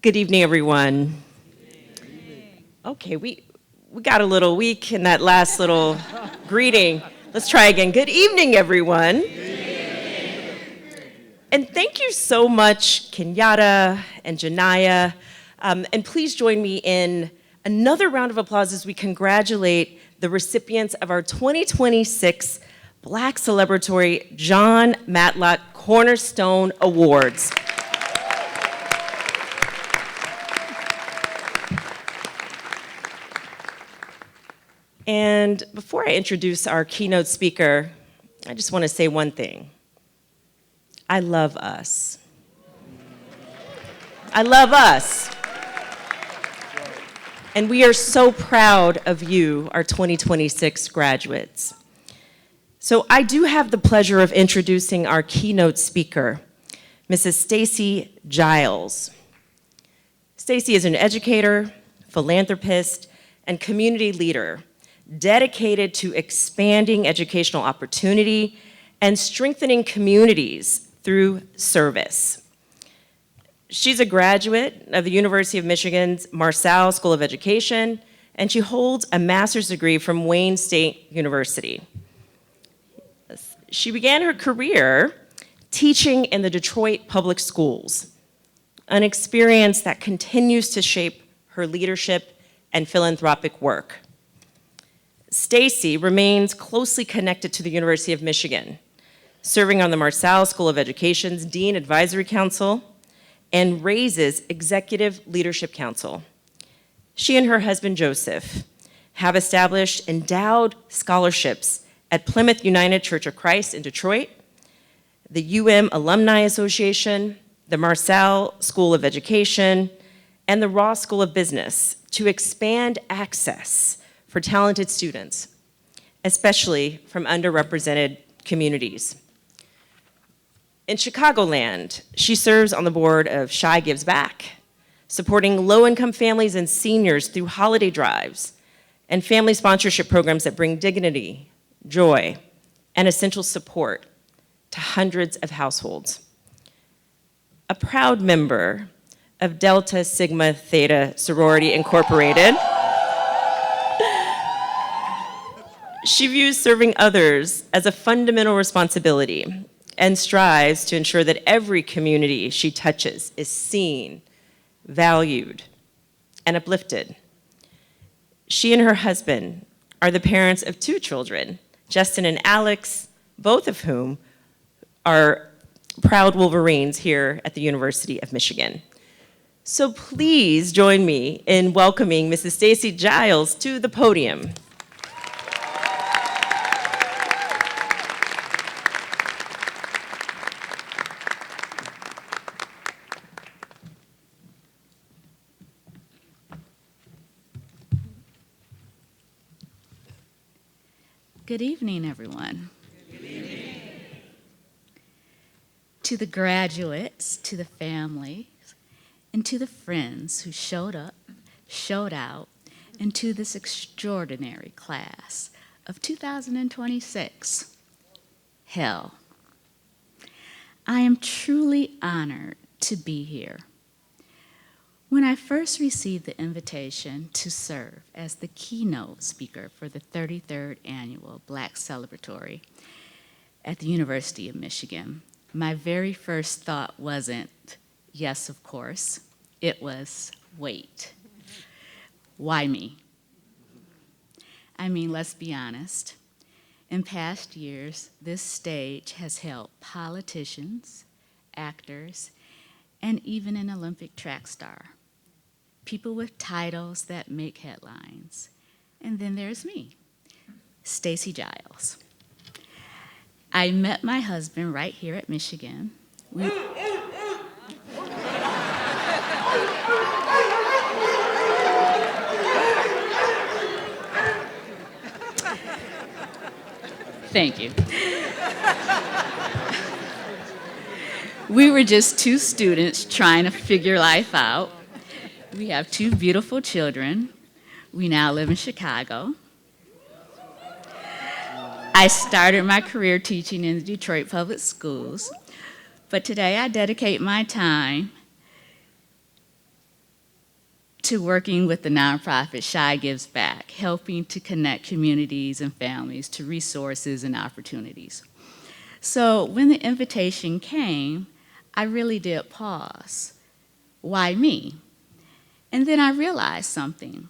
Good evening, everyone. Okay, we got a little weak in that last little greeting. Let's try again. Good evening, everyone. And thank you so much, Kenyatta and Janiyah. And please join me in another round of applause as we congratulate the recipients of our 2026 Black Celebratory John Matlock Cornerstone Awards. And before I introduce our keynote speaker, I just want to say one thing. I love us. I love us. And we are so proud of you, our 2026 graduates. So I do have the pleasure of introducing our keynote speaker, Mrs. Stacy Giles. Stacy is an educator, philanthropist, and community leader dedicated to expanding educational opportunity and strengthening communities through service. She's a graduate of the University of Michigan's Marshall School of Education, and she holds a master's degree from Wayne State University. She began her career teaching in the Detroit Public Schools, an experience that continues to shape her leadership and philanthropic work. Stacy remains closely connected to the University of Michigan, serving on the Marshall School of Education's Dean Advisory Council and Raises Executive Leadership Council. She and her husband, Joseph, have established endowed scholarships at Plymouth United Church of Christ in Detroit, the Alumni Association, the Marshall School of Education, and the Ross School of Business to expand access for talented students, especially from underrepresented communities. In Chicagoland, she serves on the board of Chi Gives Back, supporting low-income families and seniors through holiday drives and family sponsorship programs that bring dignity, joy, and essential support to hundreds of households. A proud member of Delta Sigma Theta Sorority Incorporated, she views serving others as a fundamental responsibility and strives to ensure that every community she touches is seen, valued, and uplifted. She and her husband are the parents of 2 children, Justin and Alex, both of whom are proud Wolverines here at the University of Michigan. So please join me in welcoming Mrs. Stacy Giles to the podium. Good evening, everyone. Good evening. To the graduates, to the families, and to the friends who showed up, showed out, and to this extraordinary class of 2026. Hell. I am truly honored to be here. When I first received the invitation to serve as the keynote speaker for the 33rd Annual Black Celebratory at the University of Michigan, my very first thought wasn't, yes, of course. It was, wait, why me? I mean, let's be honest. In past years, this stage has held politicians, actors, and even an Olympic track star. People with titles that make headlines. And then there's me, Stacy Giles. I met my husband right here at Michigan. Thank you. We were just 2 students trying to figure life out. We have 2 beautiful children. We now live in Chicago. I started my career teaching in the Detroit Public Schools, but today I dedicate my time to working with the nonprofit Chi Gives Back, helping to connect communities and families to resources and opportunities. So when the invitation came, I really did pause. Why me? And then I realized something.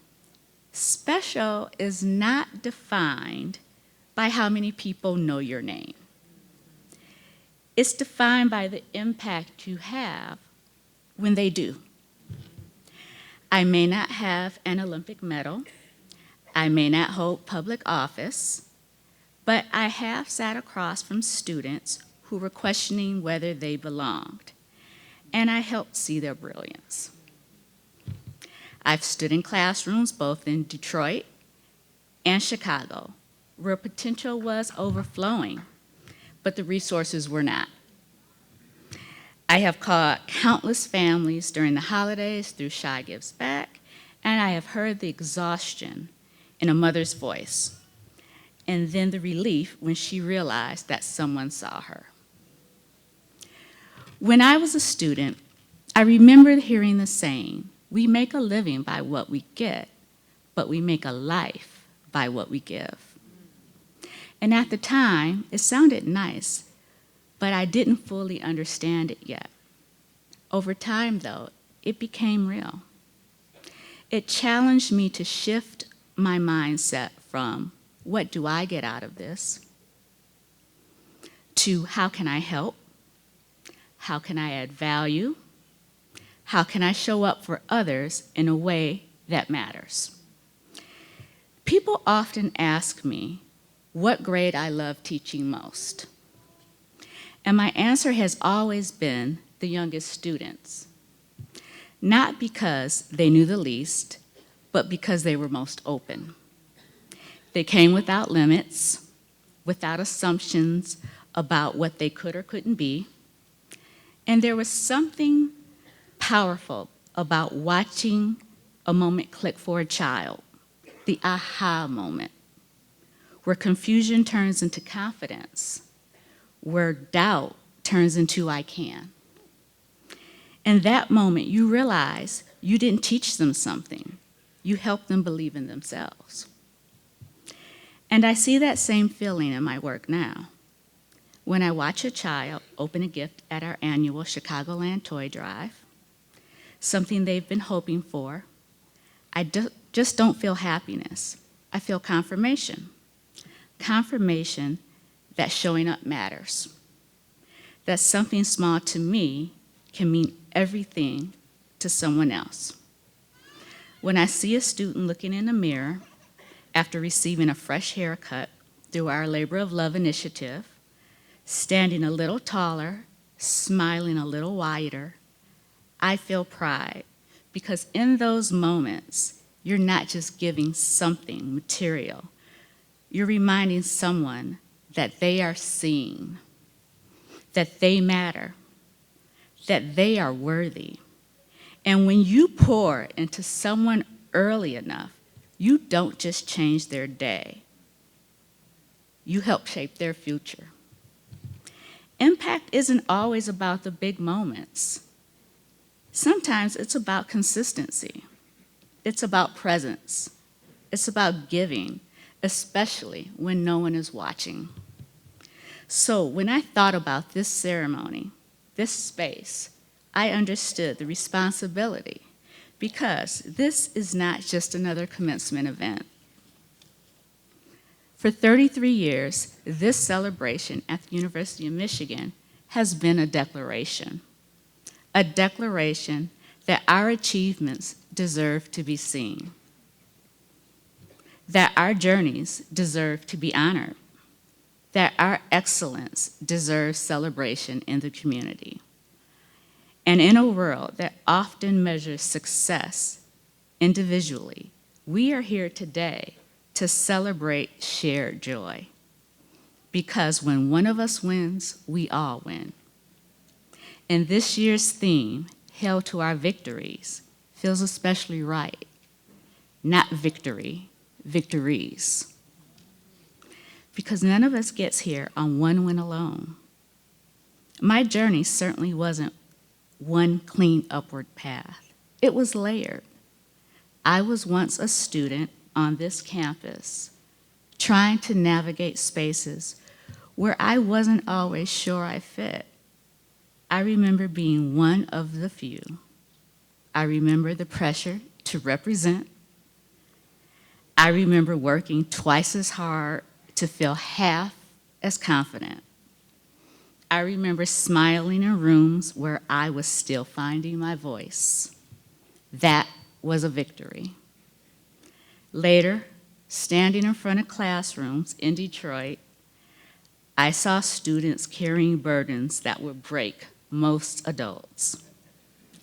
Special is not defined by how many people know your name. It's defined by the impact you have when they do. I may not have an Olympic medal, I may not hold public office, but I have sat across from students who were questioning whether they belonged, and I helped see their brilliance. I've stood in classrooms both in Detroit and Chicago, where potential was overflowing, but the resources were not. I have called countless families during the holidays through Shy Gives Back, and I have heard the exhaustion in a mother's voice, and then the relief when she realized that someone saw her. When I was a student, I remembered hearing the saying, "We make a living by what we get, but we make a life by what we give." And at the time, it sounded nice, but I didn't fully understand it yet. Over time, though, it became real. It challenged me to shift my mindset from, what do I get out of this, to how can I help? How can I add value? How can I show up for others in a way that matters? People often ask me what grade I love teaching most. And my answer has always been the youngest students. Not because they knew the least, but because they were most open. They came without limits, without assumptions about what they could or couldn't be. And there was something powerful about watching a moment click for a child, the aha moment, where confusion turns into confidence, where doubt turns into I can. In that moment, you realize you didn't teach them something. You helped them believe in themselves. And I see that same feeling in my work now. When I watch a child open a gift at our annual Chicagoland Toy Drive, something they've been hoping for, I just don't feel happiness. I feel confirmation. Confirmation that showing up matters. That something small to me can mean everything to someone else. When I see a student looking in a mirror after receiving a fresh haircut through our Labor of Love initiative, standing a little taller, smiling a little wider, I feel pride, because in those moments, you're not just giving something material, you're reminding someone that they are seen, that they matter, that they are worthy. And when you pour into someone early enough, you don't just change their day, you help shape their future. Impact isn't always about the big moments. Sometimes it's about consistency. It's about presence. It's about giving, especially when no one is watching. So when I thought about this ceremony, this space, I understood the responsibility, because this is not just another commencement event. For 33 years, this celebration at the University of Michigan has been a declaration that our achievements deserve to be seen, that our journeys deserve to be honored, that our excellence deserves celebration in the community. And in a world that often measures success individually, we are here today to celebrate shared joy. Because when one of us wins, we all win. And this year's theme, Hail to Our Victories, feels especially right. Not victory, victories. Because none of us gets here on one win alone. My journey certainly wasn't one clean upward path. It was layered. I was once a student on this campus, trying to navigate spaces where I wasn't always sure I fit. I remember being one of the few. I remember the pressure to represent. I remember working twice as hard to feel half as confident. I remember smiling in rooms where I was still finding my voice. That was a victory. Later, standing in front of classrooms in Detroit, I saw students carrying burdens that would break most adults.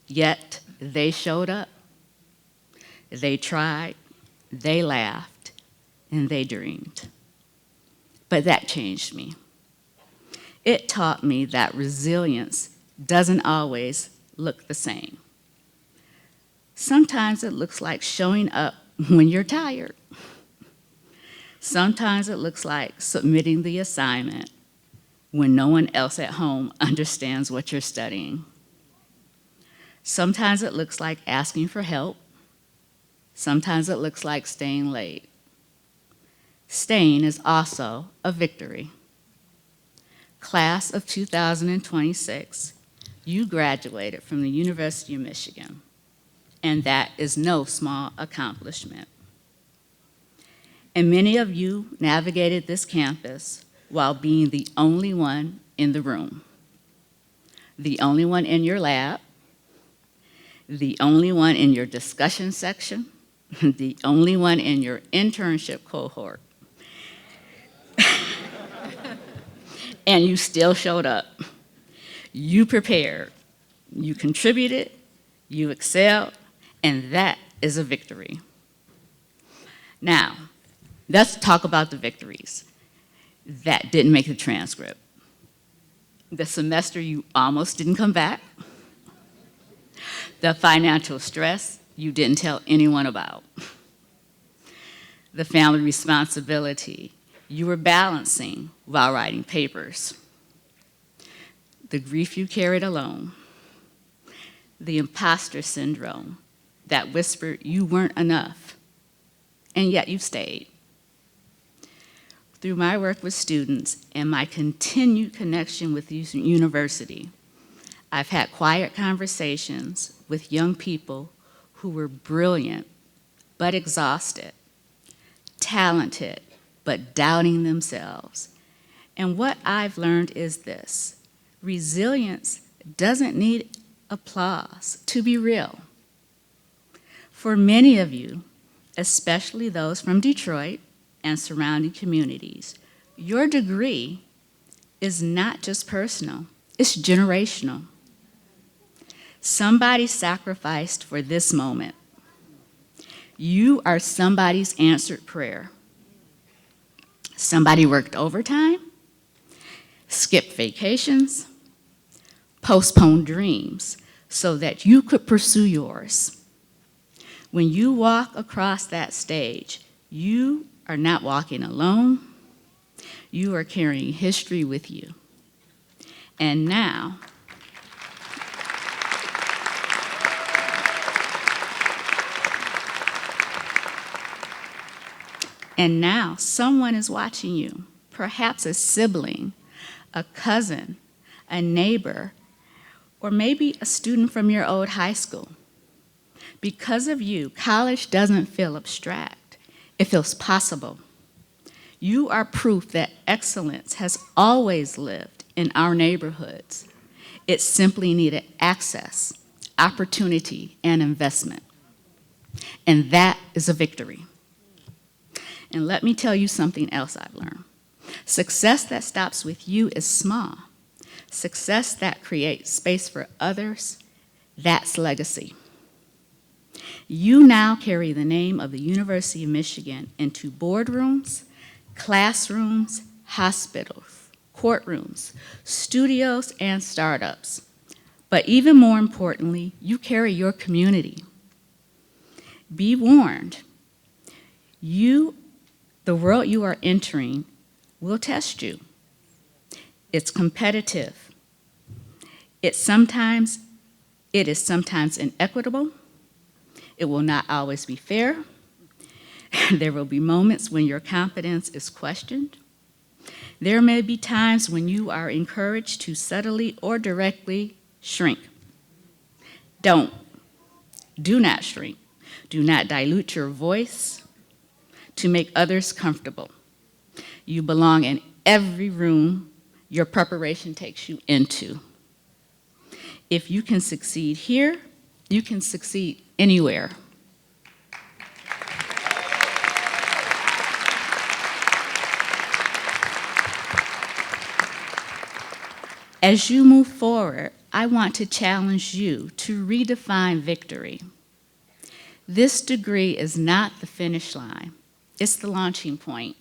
Yet, they showed up. They tried, they laughed, and they dreamed. But that changed me. It taught me that resilience doesn't always look the same. Sometimes it looks like showing up when you're tired. Sometimes it looks like submitting the assignment when no one else at home understands what you're studying. Sometimes it looks like asking for help. Sometimes it looks like staying late. Staying is also a victory. Class of 2026, you graduated from the University of Michigan, and that is no small accomplishment. And many of you navigated this campus while being the only one in the room, the only one in your lab, the only one in your discussion section, the only one in your internship cohort. And you still showed up. You prepared, you contributed, you excelled, and that is a victory. Now, let's talk about the victories that didn't make the transcript. The semester you almost didn't come back, the financial stress you didn't tell anyone about, the family responsibility you were balancing while writing papers, the grief you carried alone, the imposter syndrome that whispered you weren't enough, and yet you stayed. Through my work with students and my continued connection with the university, I've had quiet conversations with young people who were brilliant but exhausted, talented but doubting themselves. And what I've learned is this: resilience doesn't need applause to be real. For many of you, especially those from Detroit and surrounding communities, your degree is not just personal, it's generational. Somebody sacrificed for this moment. You are somebody's answered prayer. Somebody worked overtime, skipped vacations, postponed dreams so that you could pursue yours. When you walk across that stage, you are not walking alone. You are carrying history with you. And now, someone is watching you, perhaps a sibling, a cousin, a neighbor, or maybe a student from your old high school. Because of you, college doesn't feel abstract. It feels possible. You are proof that excellence has always lived in our neighborhoods. It simply needed access, opportunity, and investment. And that is a victory. And let me tell you something else I've learned. Success that stops with you is small. Success that creates space for others, that's legacy. You now carry the name of the University of Michigan into boardrooms, classrooms, hospitals, courtrooms, studios, and startups. But even more importantly, you carry your community. Be warned. The world you are entering will test you. It's competitive. It is sometimes inequitable. It will not always be fair. There will be moments when your confidence is questioned. There may be times when you are encouraged to subtly or directly shrink. Do not shrink. Do not dilute your voice to make others comfortable. You belong in every room your preparation takes you into. If you can succeed here, you can succeed anywhere. As you move forward, I want to challenge you to redefine victory. This degree is not the finish line, it's the launching point.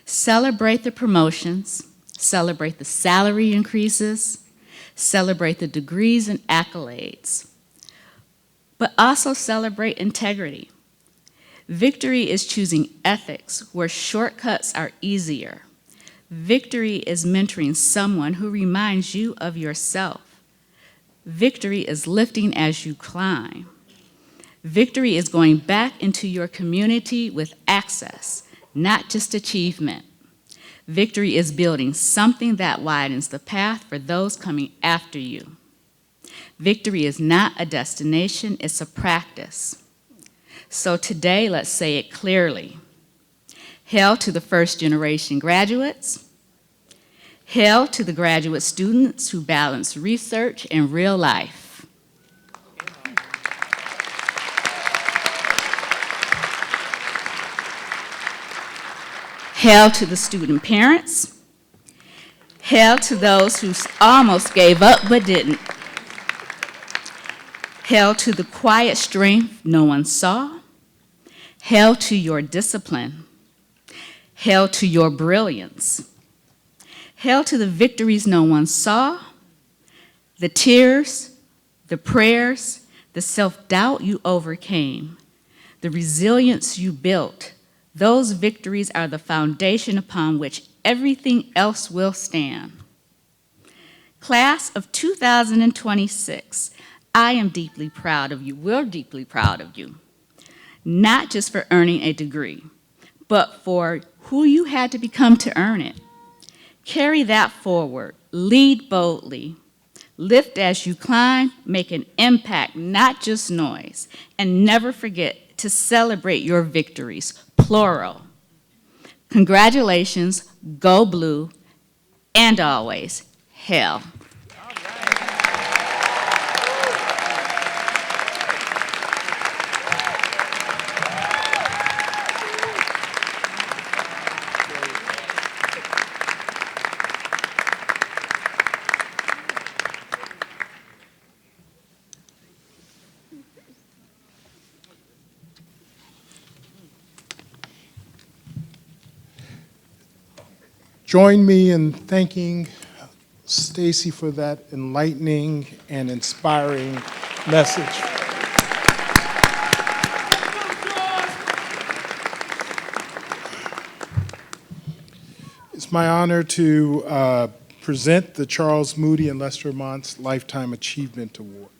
Celebrate the promotions, celebrate the salary increases, celebrate the degrees and accolades, but also celebrate integrity. Victory is choosing ethics where shortcuts are easier. Victory is mentoring someone who reminds you of yourself. Victory is lifting as you climb. Victory is going back into your community with access, not just achievement. Victory is building something that widens the path for those coming after you. Victory is not a destination, it's a practice. So today, let's say it clearly. Hail to the first-generation graduates. Hail to the graduate students who balance research and real life. Hail to the student parents. Hail to those who almost gave up but didn't. Hail to the quiet strength no one saw. Hail to your discipline. Hail to your brilliance. Hail to the victories no one saw, the tears, the prayers, the self-doubt you overcame, the resilience you built. Those victories are the foundation upon which everything else will stand. Class of 2026, I am deeply proud of you. We're deeply proud of you, not just for earning a degree, but for who you had to become to earn it. Carry that forward. Lead boldly. Lift as you climb. Make an impact, not just noise. And never forget to celebrate your victories, plural. Congratulations, go blue, and always, hail. Join me in thanking Stacy for that enlightening and inspiring message. It's my honor to present the Charles Moody and Lester Mantz Lifetime Achievement Award.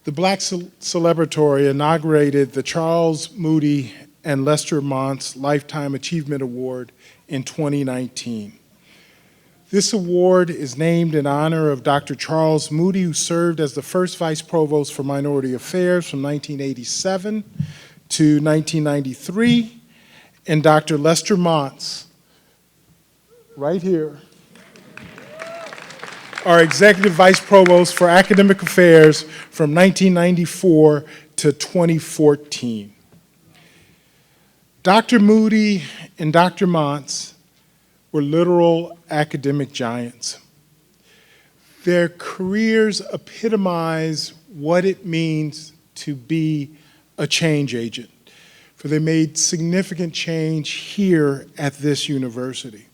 The Black Celebratory inaugurated the Charles Moody and Lester Mantz Lifetime Achievement Award in 2019. This award is named in honor of Dr. Charles Moody, who served as the first Vice Provost for Minority Affairs from 1987 to 1993, and Dr. Lester Mantz, right here, our Executive Vice Provost for Academic Affairs from 1994 to 2014. Dr. Moody and Dr. Mantz were literal academic giants. Their careers epitomize what it means to be a change agent, for they made significant change here at this university.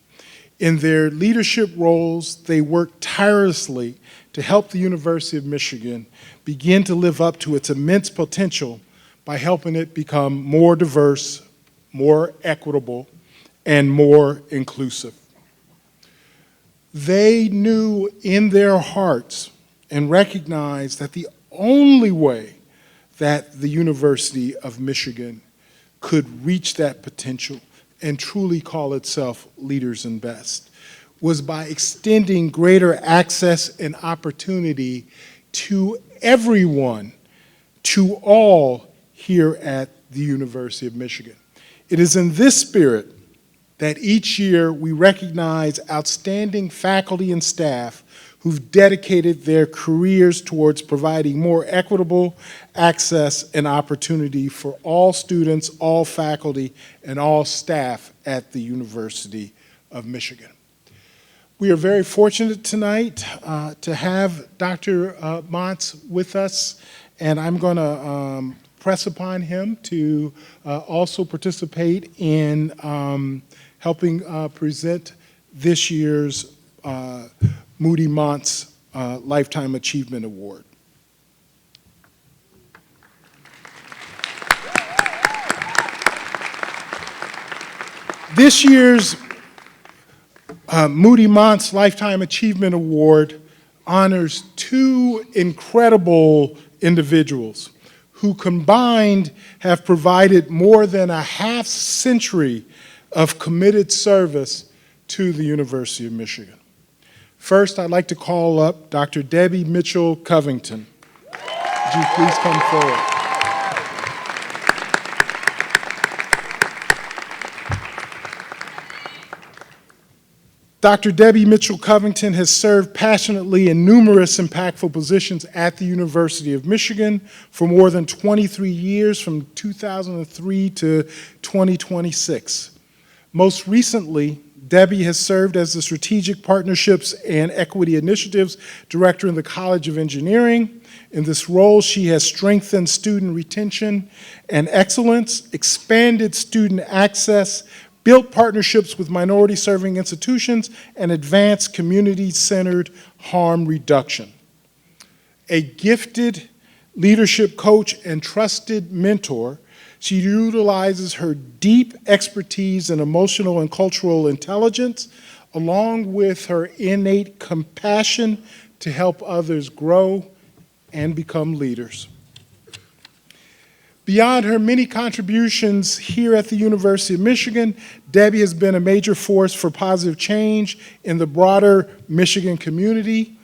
In their leadership roles, they worked tirelessly to help the University of Michigan begin to live up to its immense potential by helping it become more diverse, more equitable, and more inclusive. They knew in their hearts and recognized that the only way that the University of Michigan could reach that potential and truly call itself Leaders in Best was by extending greater access and opportunity to everyone to all here at the University of Michigan. It is in this spirit that each year we recognize outstanding faculty and staff who've dedicated their careers towards providing more equitable access and opportunity for all students, all faculty, and all staff at the University of Michigan. We are very fortunate tonight to have Dr. Montz with us, and I'm going to press upon him to also participate in helping present this year's Moody Montz Lifetime Achievement Award. This year's Moody Montz Lifetime Achievement Award honors two incredible individuals who combined have provided more than a half-century of committed service to the University of Michigan. First, I'd like to call up Dr. Debbie Mitchell Covington. Would you please come forward? Dr. Debbie Mitchell Covington has served passionately in numerous impactful positions at the University of Michigan for more than 23 years, from 2003 to 2026. Most recently, Debbie has served as the Strategic Partnerships and Equity Initiatives Director in the College of Engineering. In this role, she has strengthened student retention and excellence, expanded student access, built partnerships with minority-serving institutions, and advanced community-centered harm reduction. A gifted leadership coach and trusted mentor, she utilizes her deep expertise in emotional and cultural intelligence, along with her innate compassion to help others grow and become leaders. Beyond her many contributions here at the University of Michigan, Debbie has been a major force for positive change in the broader Michigan community.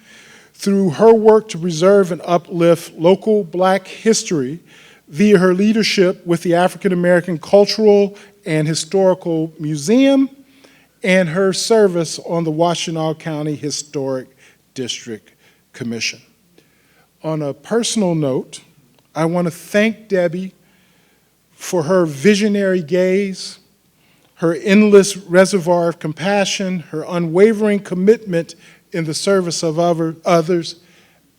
Through her work to preserve and uplift local Black history via her leadership with the African American Cultural and Historical Museum and her service on the Washtenaw County Historic District Commission. On a personal note, I want to thank Debbie for her visionary gaze, her endless reservoir of compassion, her unwavering commitment in the service of others,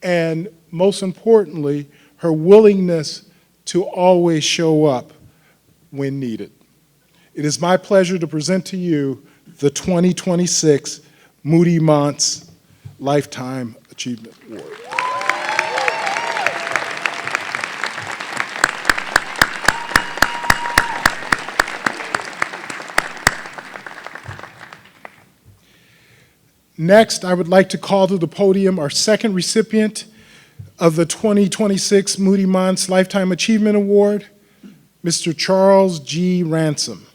and most importantly, her willingness to always show up when needed. It is my pleasure to present to you the 2026 Moody Montz Lifetime Achievement Award. Next, I would like to call to the podium our second recipient of the 2026 Moody Montz Lifetime Achievement Award, Mr. Charles G. Ransom.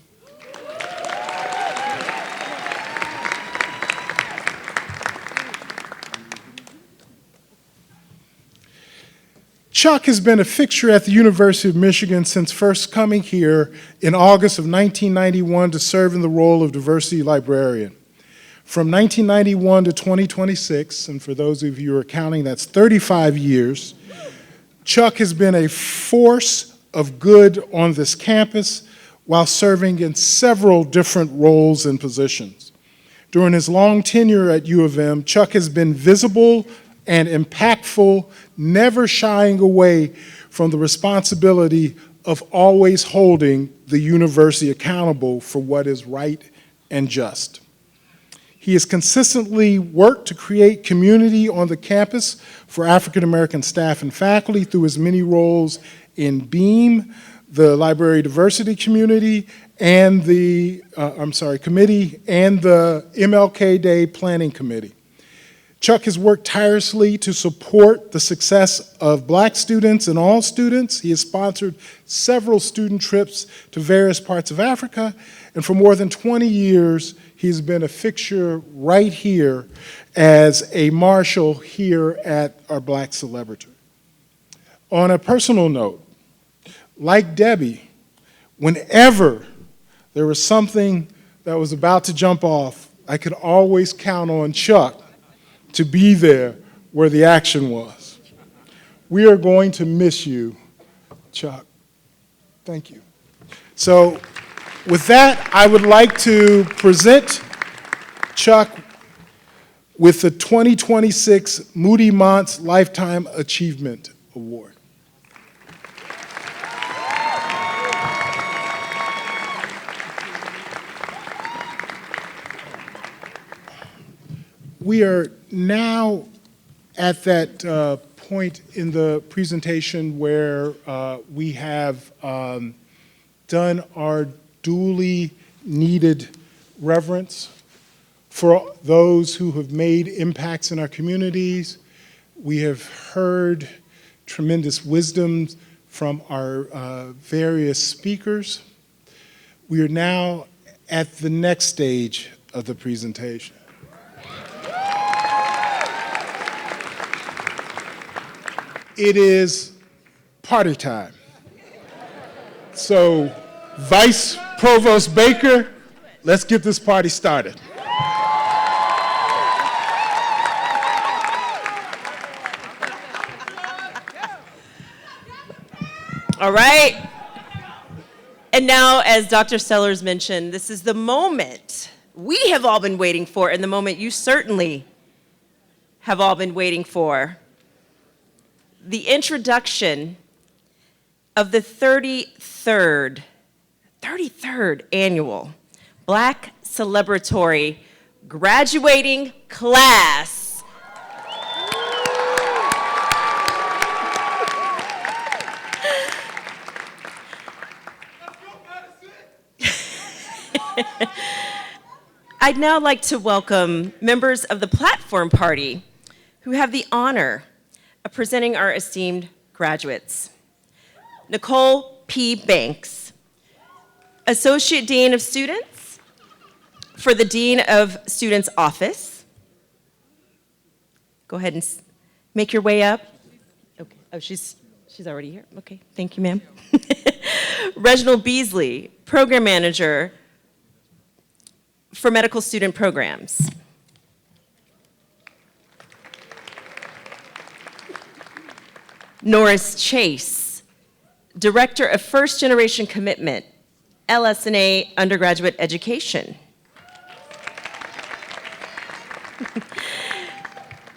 Chuck has been a fixture at the University of Michigan since first coming here in August of 1991 to serve in the role of diversity librarian. From 1991 to 2026, and for those of you who are counting, that's 35 years, Chuck has been a force of good on this campus while serving in several different roles and positions. During his long tenure at U of M, Chuck has been visible and impactful, never shying away from the responsibility of always holding the university accountable for what is right and just. He has consistently worked to create community on the campus for African American staff and faculty through his many roles in BEAM, the Library Diversity Community, and the Committee, and the MLK Day Planning Committee. Chuck has worked tirelessly to support the success of Black students and all students. He has sponsored several student trips to various parts of Africa, and for more than 20 years, he's been a fixture right here as a marshal here at our Black Celebratory. On a personal note, like Debbie, whenever there was something that was about to jump off, I could always count on Chuck to be there where the action was. We are going to miss you, Chuck. Thank you. So with that, I would like to present Chuck with the 2026 Moody Monts Lifetime Achievement Award. We are now at that point in the presentation where we have done our duly needed reverence for those who have made impacts in our communities. We have heard tremendous wisdom from our various speakers. We are now at the next stage of the presentation. It is party time. So, Vice Provost Baker, let's get this party started. All right. And now, as Dr. Sellers mentioned, this is the moment we have all been waiting for, and the moment you certainly have all been waiting for. The introduction of the 33rd annual Black Celebratory Graduating Class. I'd now like to welcome members of the Platform Party who have the honor of presenting our esteemed graduates. Nicole P. Banks, Associate Dean of Students for the Dean of Students Office. Go ahead and make your way up. Okay. Oh, she's already here. Okay, thank you, ma'am. Reginald Beasley, Program Manager for Medical Student Programs. Norris Chase, Director of First Generation Commitment, LS&A Undergraduate Education.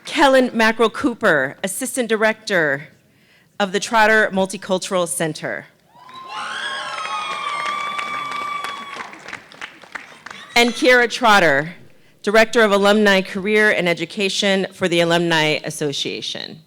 Kellen Mackerel Cooper, Assistant Director of the Trotter Multicultural Center. And Kiera Trotter, Director of Alumni Career and Education for the Alumni Association.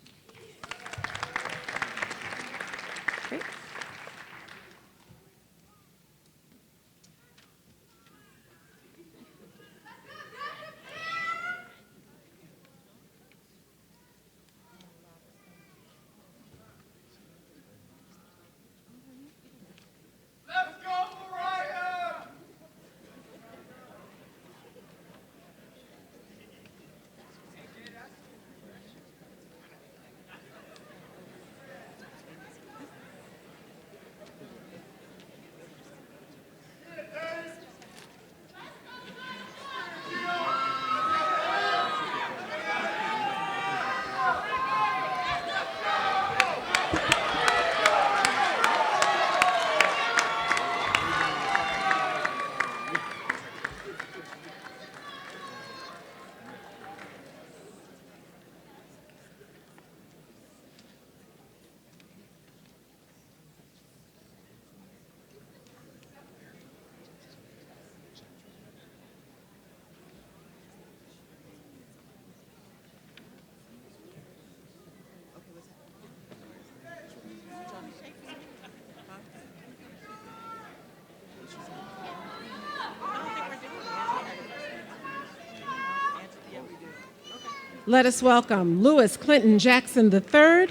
Let us welcome Lewis Clinton Jackson III,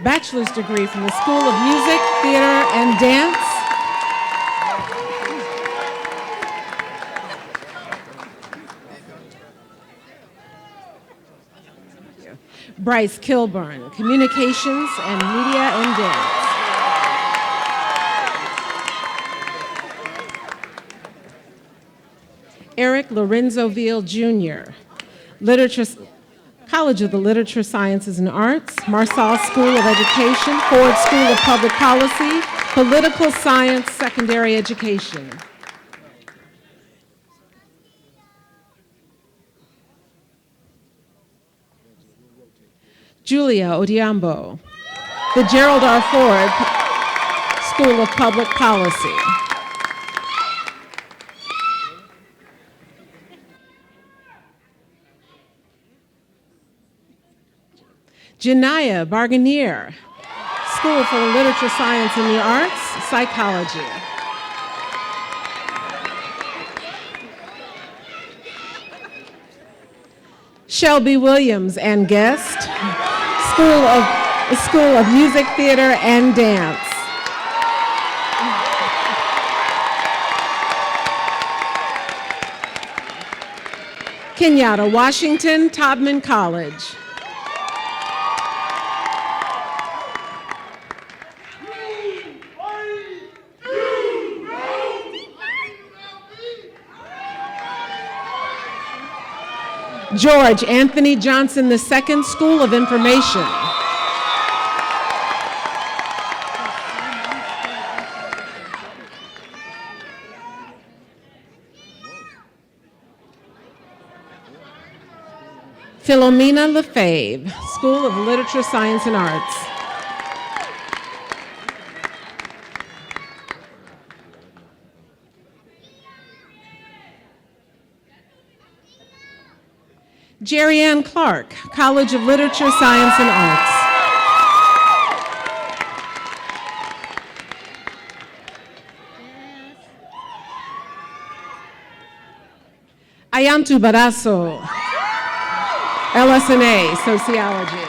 bachelor's degree from the School of Music, Theater, and Dance. Bryce Kilburn, Communications and Media and Dance. Eric Lorenzo Veal Jr., College of the Literature, Sciences, and Arts, Marsall School of Education, Ford School of Public Policy, Political Science, Secondary Education. Julia Odiambo, the Gerald R. Ford School of Public Policy. Janaya Barganier, School for Literature, Science, and the Arts, Psychology. Shelby Williams and guest, School of Music, Theater, and Dance. Kenyatta Washington, Tobman College. George Anthony Johnson II School of Information. Philomena Lefebvre, School of Literature, Science, and Arts. Jerry Ann Clark, College of Literature, Science, and Arts. Ayantu Barasso, LSNA, Sociology.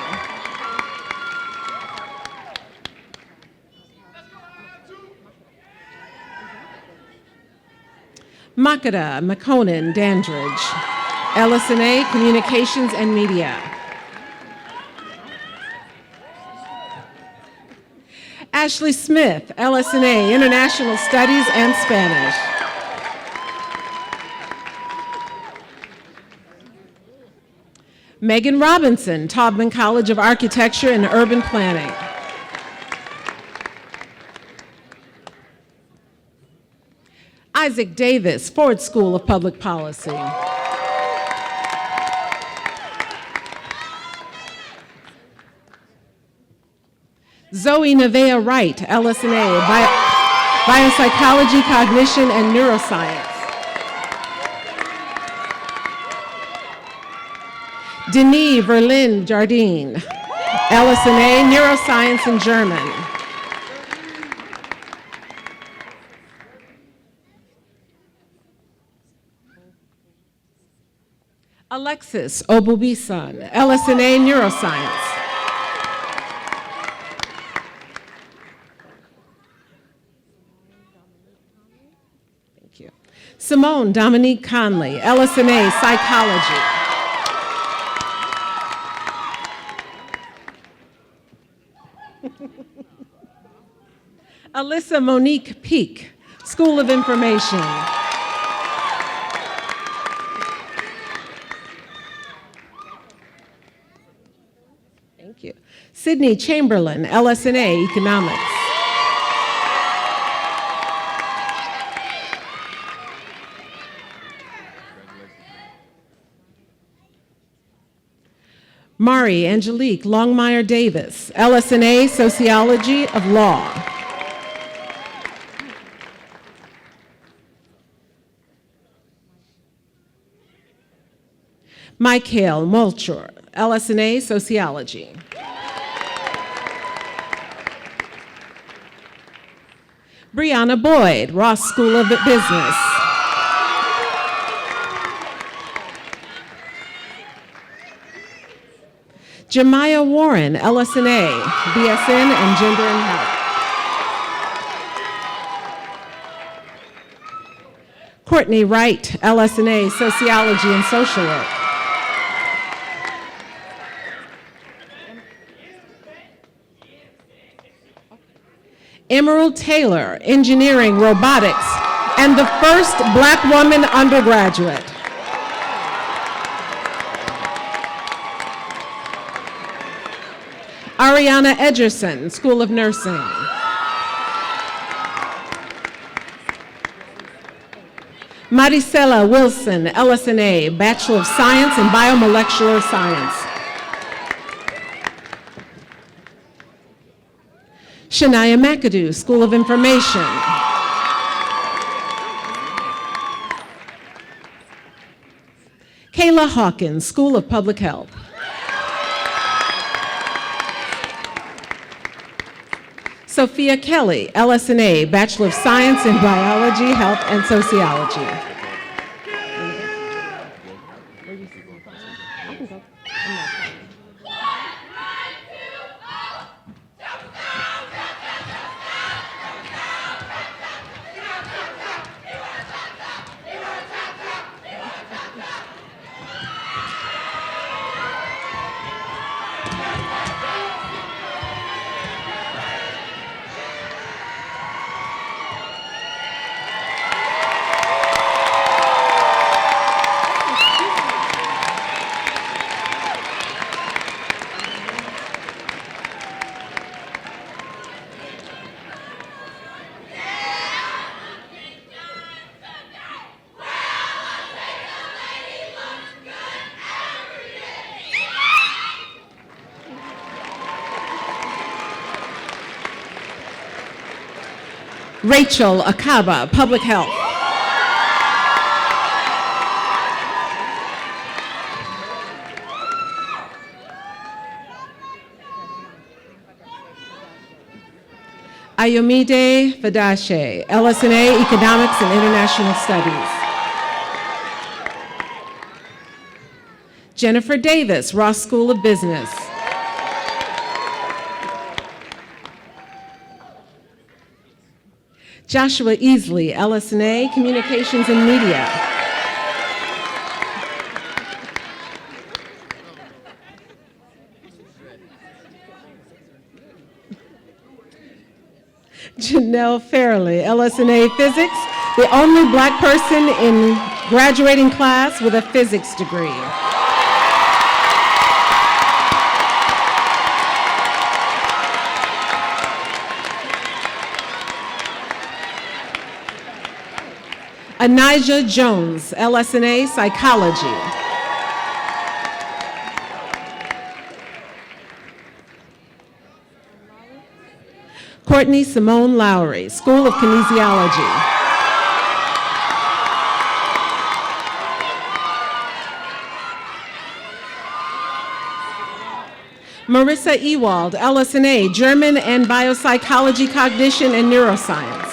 Makata McConan Dandridge, LSNA, Communications and Media. Ashley Smith, LSNA, International Studies and Spanish. Megan Robinson, Taubman College of Architecture and Urban Planning. Isaac Davis, Ford School of Public Policy. Zoe Nevea Wright, LSNA, Biopsychology, Cognition, and Neuroscience. Denis Verlin Jardine, LSNA, Neuroscience and German. Alexis Obubisan, LSNA, Neuroscience. Thank you. Simone Dominique Conley, LSNA, Psychology. Alyssa Monique Peak, School of Information. Thank you. Sydney Chamberlain, LSNA, Economics. Mari Angelique Longmire Davis, LSNA, Sociology of Law. Michael Molchor, LSNA, Sociology. Brianna Boyd, Ross School of Business. Jemiah Warren, LSNA, BSN and Gender and Health. Courtney Wright, LSNA, Sociology and Social Work. Emerald Taylor, Engineering Robotics, and the first Black woman undergraduate. Ariana Edgerson, School of Nursing. Maricela Wilson, LS&A, Bachelor of Science in Biomolecular Science. Shania McAdoo, School of Information. Kayla Hawkins, School of Public Health. Sophia Kelly, LS&A, Bachelor of Science in Biology, Health, and Sociology. Rachel Akaba, Public Health. Ayomide Fadashe, LS&A, Economics and International Studies. Jennifer Davis, Ross School of Business. Joshua Easley, LS&A, Communications and Media. Janelle Fairley, LS&A Physics, the only Black person in graduating class with a physics degree. Anijah Jones, LS&A Psychology. Courtney Simone Lowry, School of Kinesiology. Marissa Ewald, LS&A, German and Biopsychology, Cognition, and Neuroscience.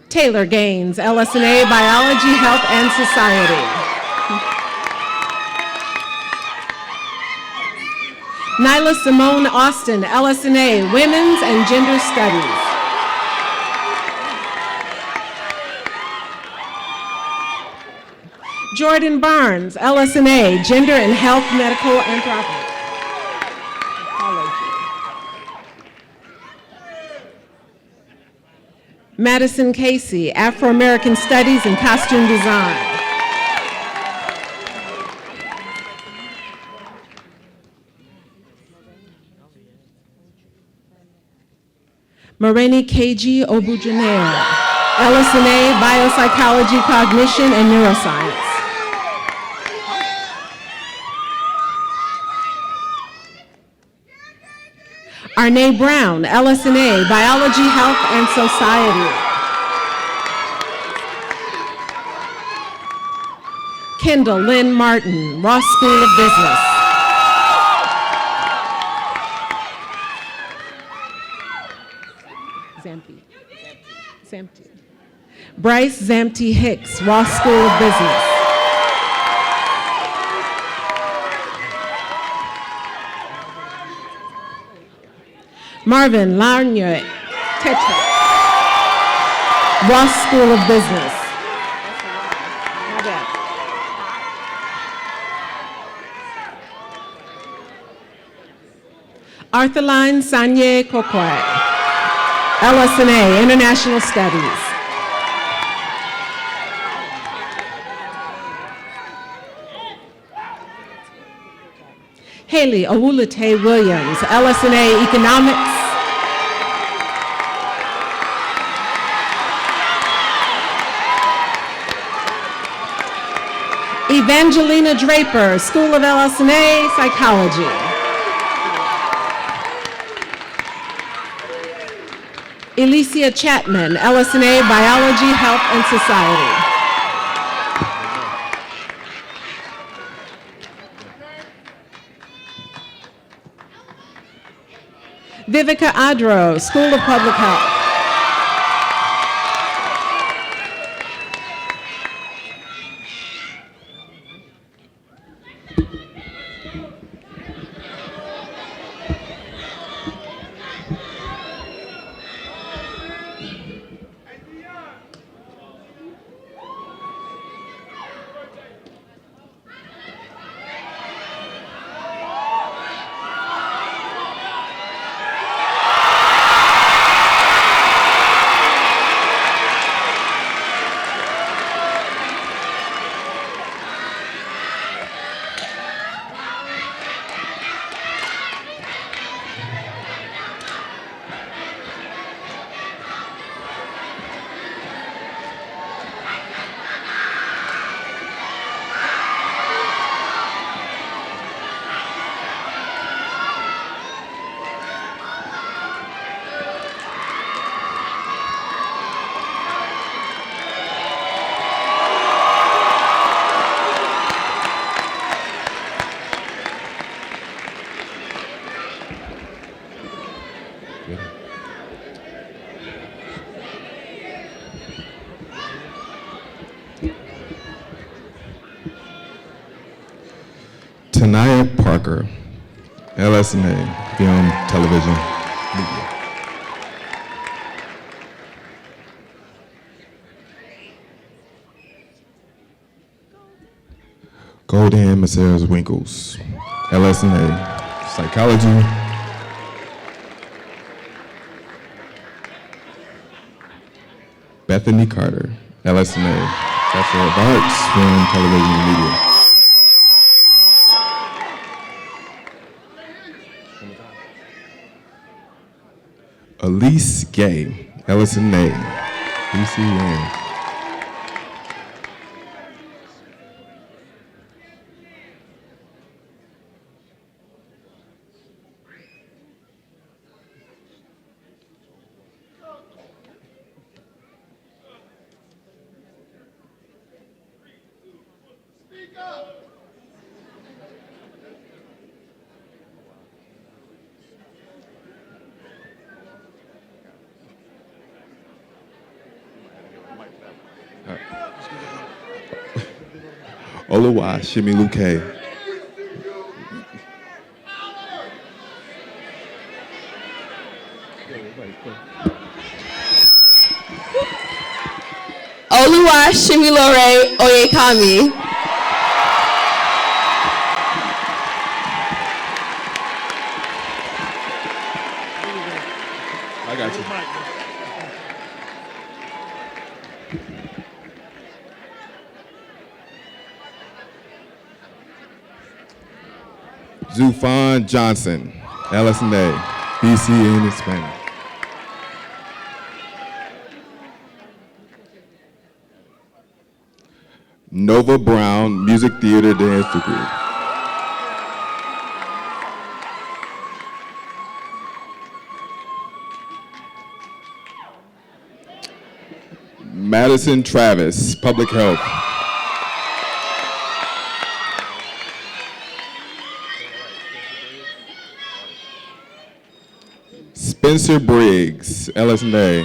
Taylor Gaines, LS&A, Biology, Health, and Society. Nyla Simone Austin, LS&A, Women's and Gender Studies. Jordan Barnes, LS&A, Gender and Health, Medical Anthropology. Madison Casey, Afro-American Studies and Costume Design. Moreni Keiji Obujanere, LS&A, Biopsychology, Cognition, and Neuroscience. Arne Brown, LS&A, Biology, Health, and Society. Kendall Lynn Martin, Ross School of Business. Zamti. Bryce Zamti Hicks, Ross School of Business. Marvin Larnier Tetra, Ross School of Business. Artheline Sanye Kokwe, LS&A, International Studies. Haley Owulate Williams, LS&A, Economics. Evangelina Draper, School of LS&A, Psychology. Alicia Chapman, LS&A, Biology, Health, and Society. Vivica Adro, School of Public Health. Tanaya Parker, LS&A, Film, Television, Media. Golden Maceres Winkles, LS&A, Psychology. Bethany Carter, LS&A, Bachelor of Arts, Film, Television, and Media. Elise Gay, LS&A, BCN. Oluwa Shimiluke. Oluwa Shimilore Oyekami. I got you. Zufan Johnson, LS&A, BC in Hispanic. Nova Brown, Music Theater Dance Degree. Madison Travis, Public Health. Spencer Briggs, LS&A,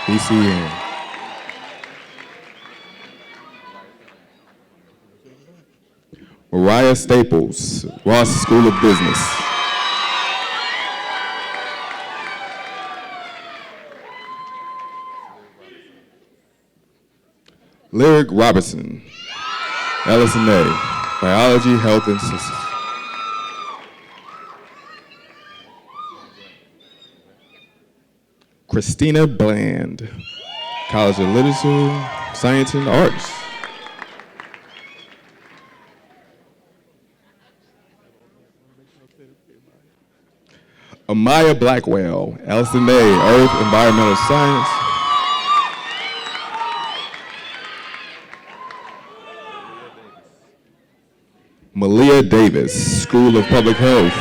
BCN. Mariah Staples, Ross School of Business. Lyric Robertson, LS&A, Biology, Health, and Systems. Christina Bland, College of Literature, Science, and Arts. Amaya Blackwell, LSNA, Earth Environmental Science. Malia Davis, School of Public Health.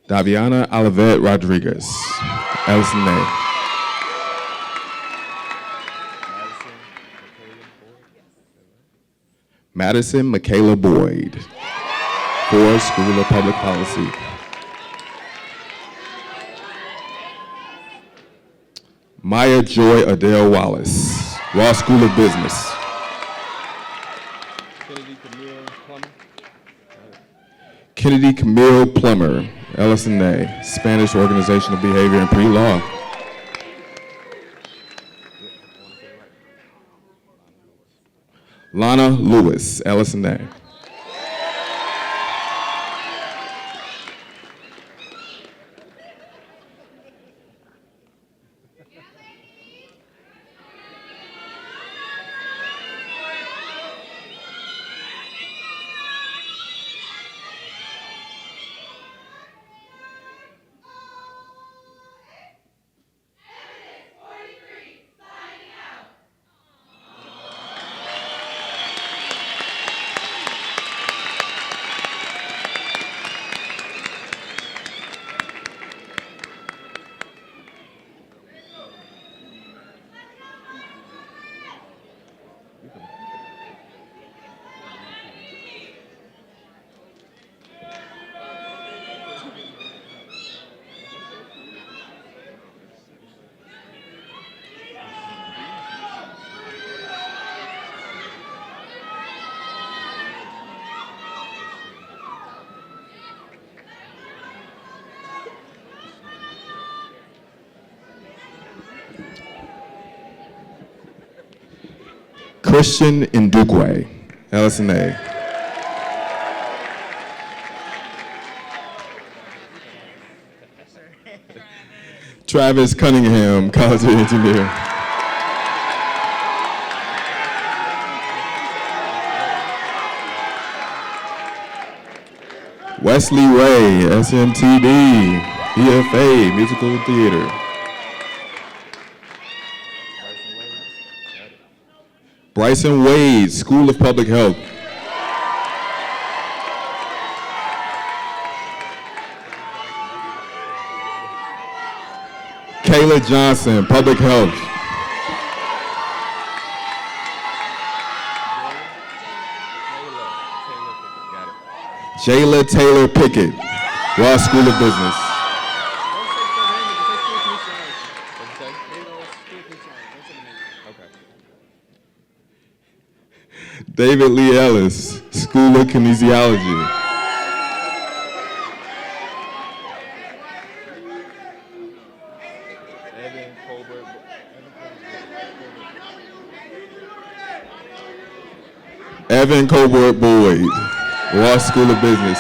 Daviana Olivet Rodriguez, LSNA. Madison Michaela Boyd, Ford School of Public Policy. Maya Joy Adele Wallace, Ross School of Business. Kennedy Camille Plummer, LSNA, Spanish Organizational Behavior and Pre-Law. Lana Lewis, LSNA. Christian Ndukwe, LSNA. Travis Cunningham, College of Engineering. Wesley Ray, SMTD, EFA, Musical Theater. Bryson Wade, School of Public Health. Kayla Johnson, Public Health. Jayla Taylor Pickett, Ross School of Business. David Lee Ellis, School of Kinesiology. Evan Colbert Boyd, Ross School of Business.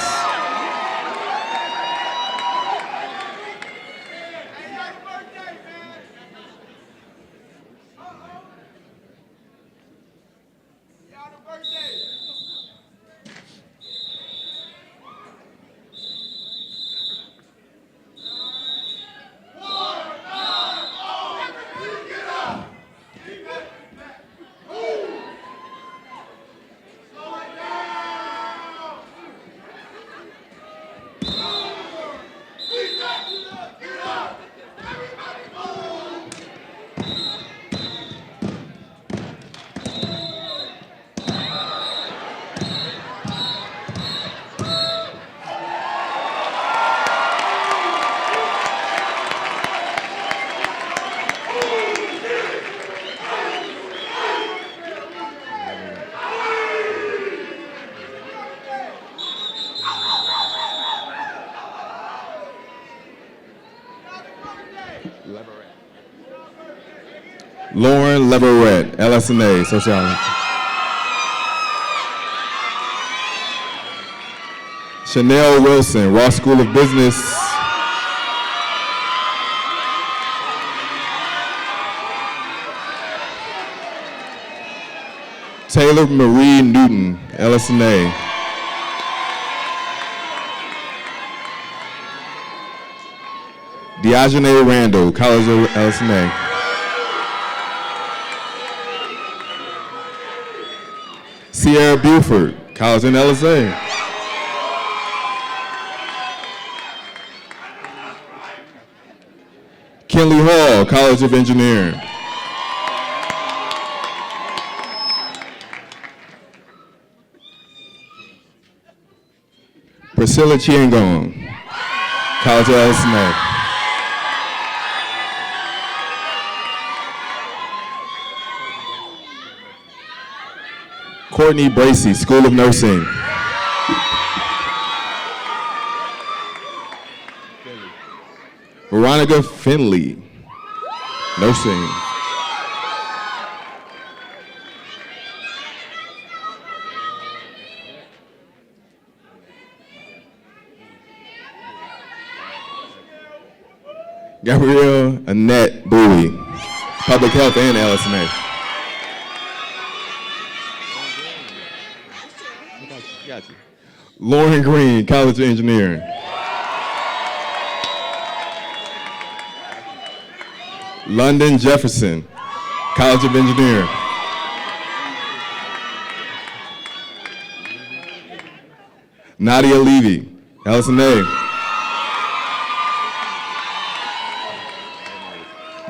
Lauren Leverett, LSNA, Sociology. Chanel Wilson, Ross School of Business. Taylor Marie Newton, LSNA. Diogene Randall, College of LSNA. Sierra Buford, College in LSA. Kinley Hall, College of Engineering. Priscilla Chiangong, College of LSNA. Courtney Bracey, School of Nursing. Veronica Finley, Nursing. Gabrielle Annette Bowie, Public Health and LSNA. Lauren Green, College of Engineering. London Jefferson, College of Engineering. Nadia Levy, LSNA.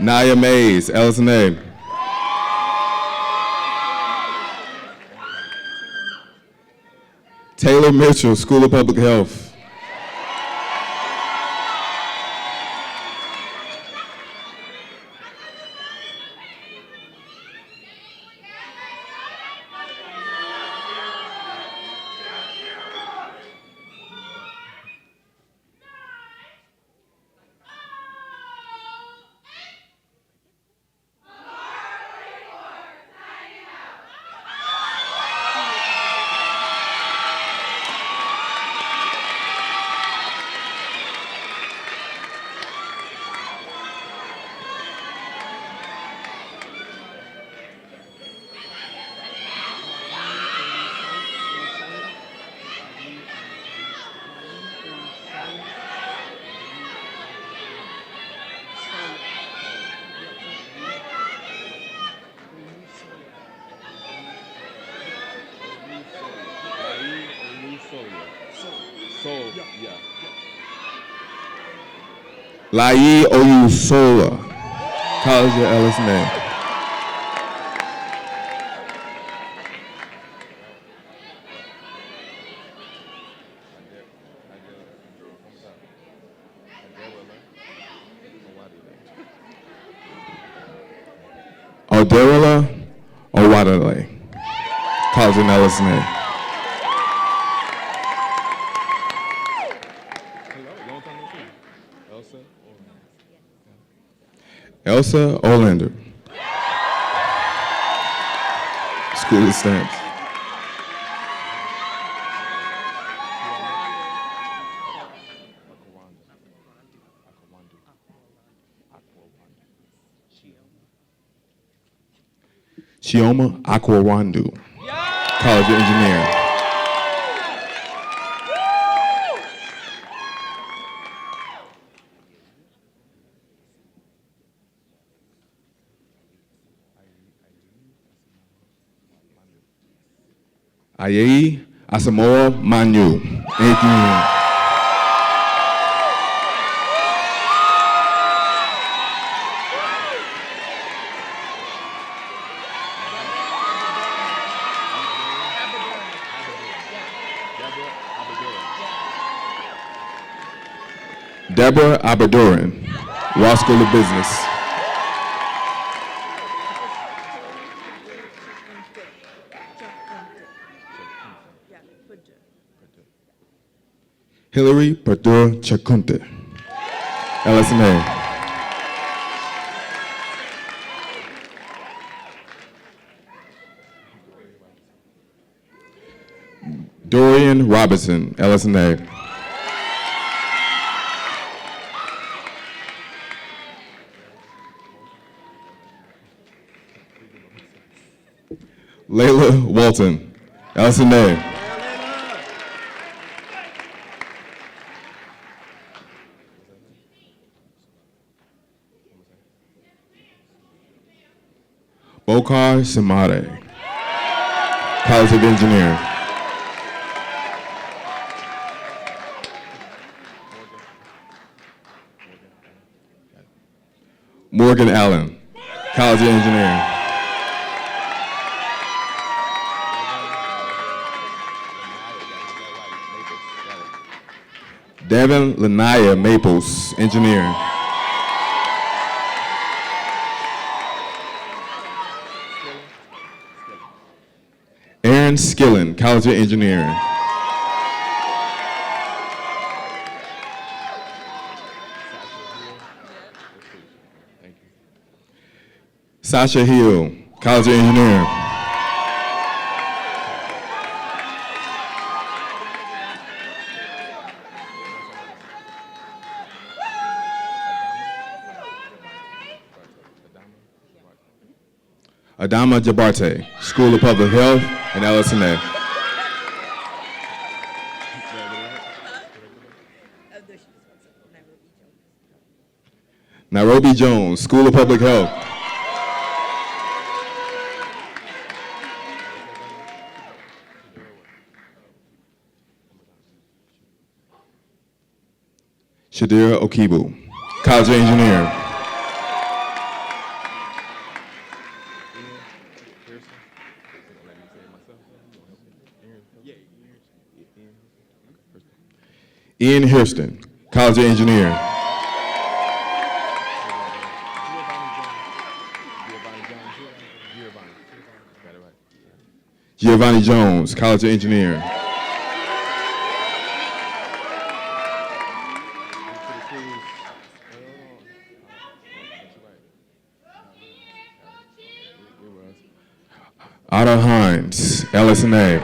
Naya Mays, LSNA. Taylor Mitchell, School of Public Health. Lai Oyusola, College of LSNA. Oderila Owadale, College of LSNA. Elsa Olander, School of Stamps. Chioma Akwawandu, College of Engineering. Ayei Asamoah Manu, APN. Deborah Abadurin, Ross School of Business. Hillary Padur Chakunte, LSNA. Dorian Robinson, LSNA. Layla Walton, LSNA. Bokar Samade, College of Engineering. Morgan Allen, College of Engineering. Devin Lanaya Maples, Engineering. Aaron Skillen, College of Engineering. Sasha Hill, College of Engineering. Adama Jabarte, School of Public Health and LSNA. Nairobi Jones, School of Public Health. Shadira Okibu, College of Engineering. Ian Hurston, College of Engineering. Giovanni Jones, College of Engineering. Otto Hines, LSNA.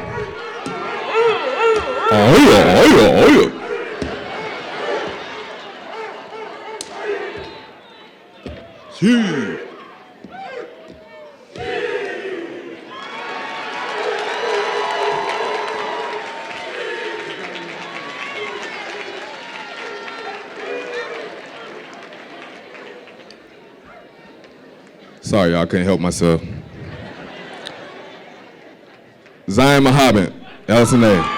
Oh yeah. Sorry, y'all, couldn't help myself. Zion Mohammed, LSNA.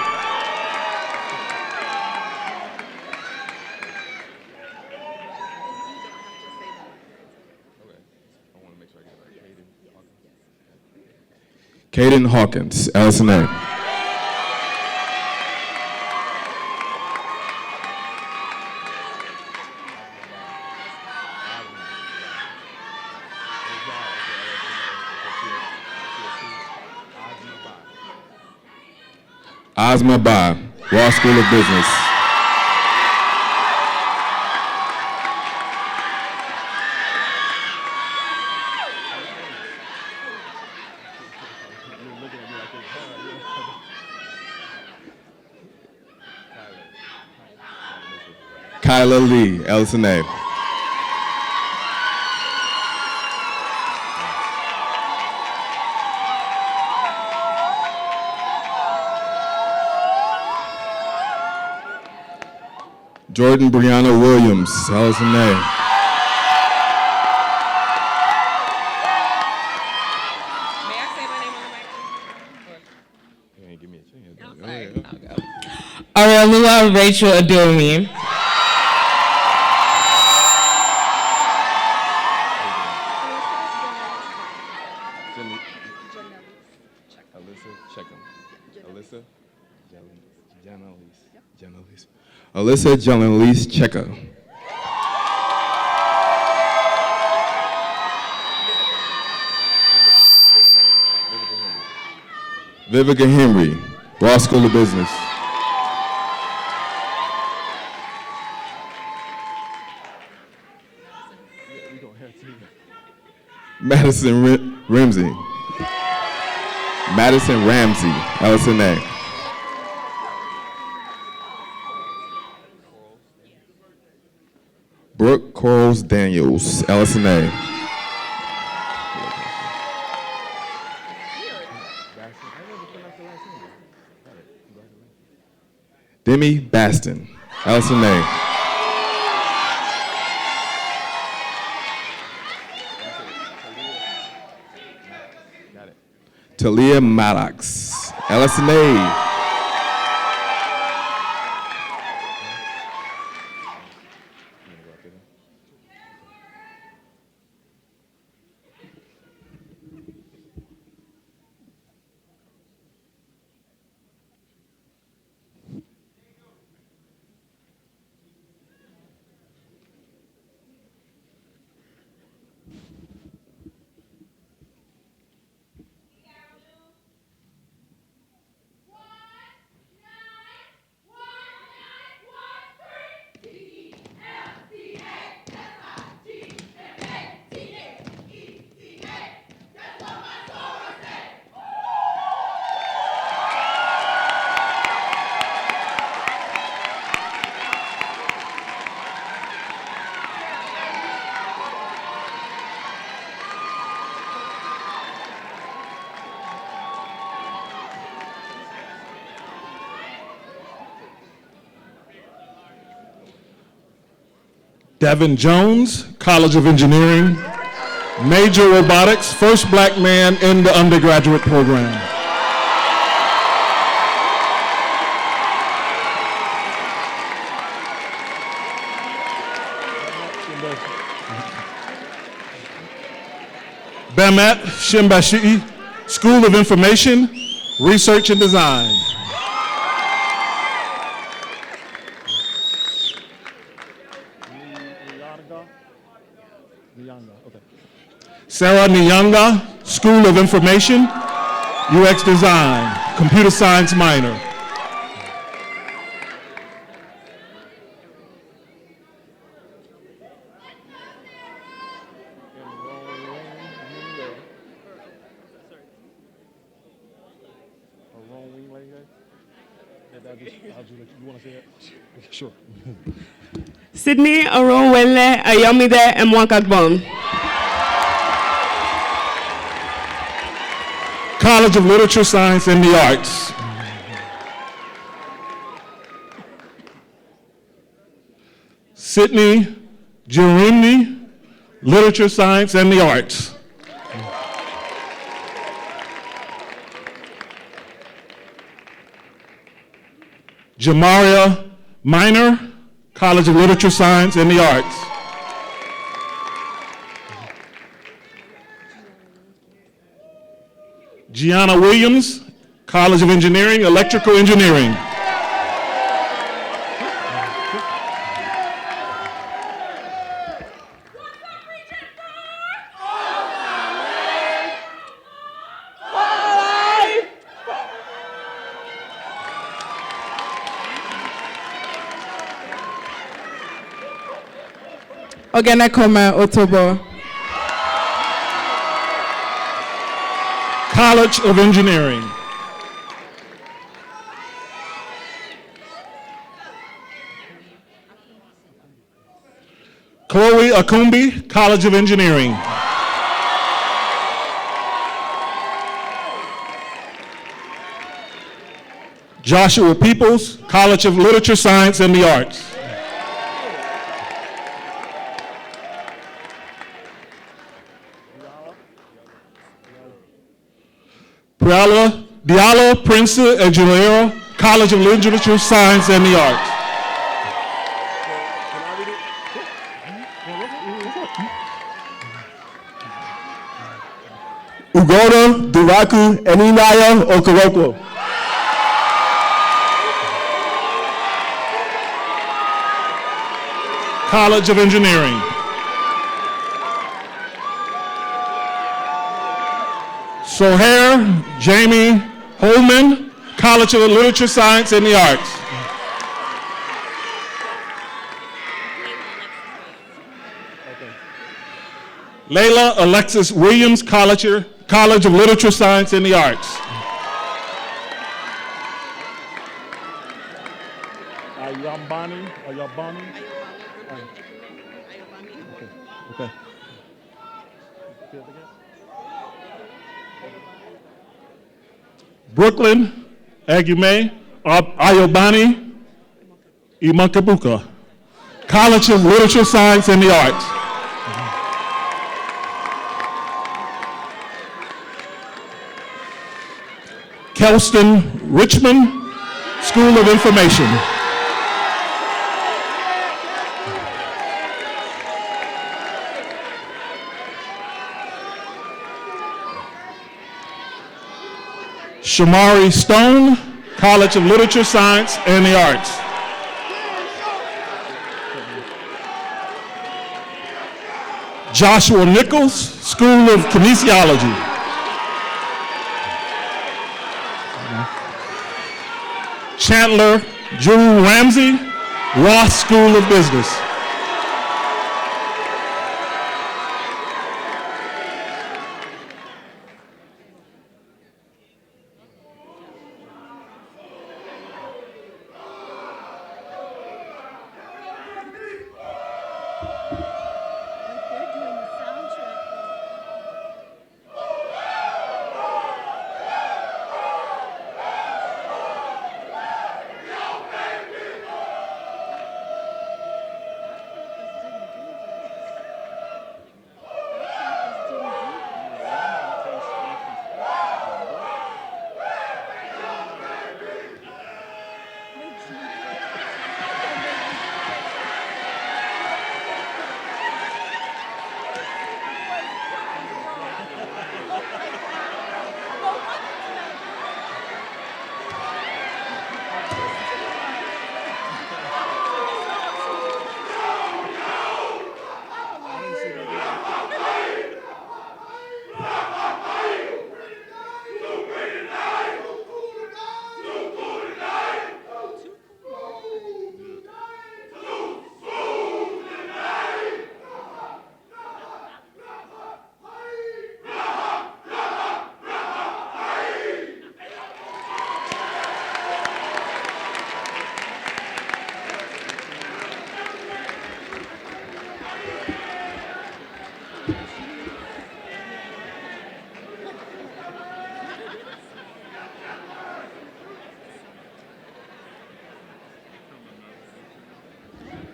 Caden Hawkins, LSNA. Asma Ba, Ross School of Business. Kyla Lee, LSNA. Jordan Brianna Williams, LSNA. Arelua Rachel Adomi. Alyssa Jelanese Checker. Vivica Henry, Ross School of Business. Madison Ramsey, LSNA. Corals Daniels, LSNA. Demi Baston, LSNA. Talia Maddox, LSNA. Devin Jones, College of Engineering, major robotics, first black man in the undergraduate program. Bamat Shimbashi, School of Information, Research and Design. Sarah Nyanga, School of Information, UX Design, Computer Science minor. Sure. Sydney Aronwele Ayomide Mwakagbon. College of Literature, Science, and the Arts. Sydney Jeremny, Literature, Science, and the Arts. Jamaria Minor, College of Literature, Science, and the Arts. Gianna Williams, College of Engineering, Electrical Engineering. Ogenekoma Otobo. College of Engineering. Chloe Akumbi, College of Engineering. Joshua Peoples, College of Literature, Science, and the Arts. Priala Diallo Prince Ejulera, College of Literature, Science, and the Arts. Ugoda Duraku Eninaya Okoroko. College of Engineering. Sohair Jamie Holman, College of Literature, Science, and the Arts. Layla Alexis Williams, College of Literature, Science, and the Arts. Okay. Brooklyn Agume Ayobani Imankabuka, College of Literature, Science, and the Arts. Kelston Richmond, School of Information. Shamari Stone, College of Literature, Science, and the Arts. Joshua Nichols, School of Kinesiology. Chandler Drew Ramsey, Ross School of Business.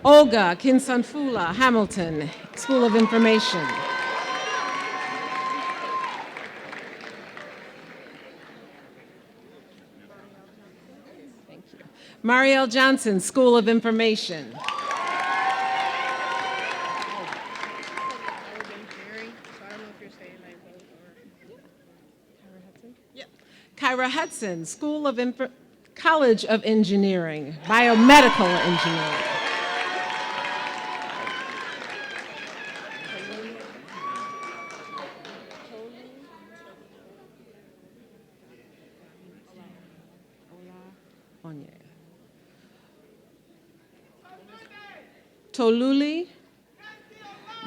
Olga Kinsanfula Hamilton, School of Information. Thank you. Marielle Johnson, School of Information. Kyra Hudson, College of Engineering, Biomedical Engineering. Toluli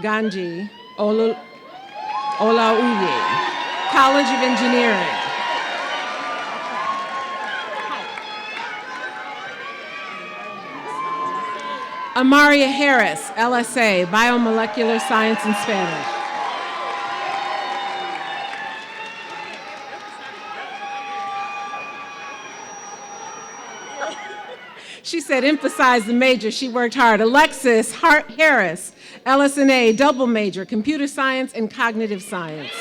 Ganji Olauye, College of Engineering. Amaria Harris, LSA, Biomolecular Science and Spanish. She said, emphasize the major. She worked hard. Alexis Harris, LSNA, double major, Computer Science and Cognitive Science.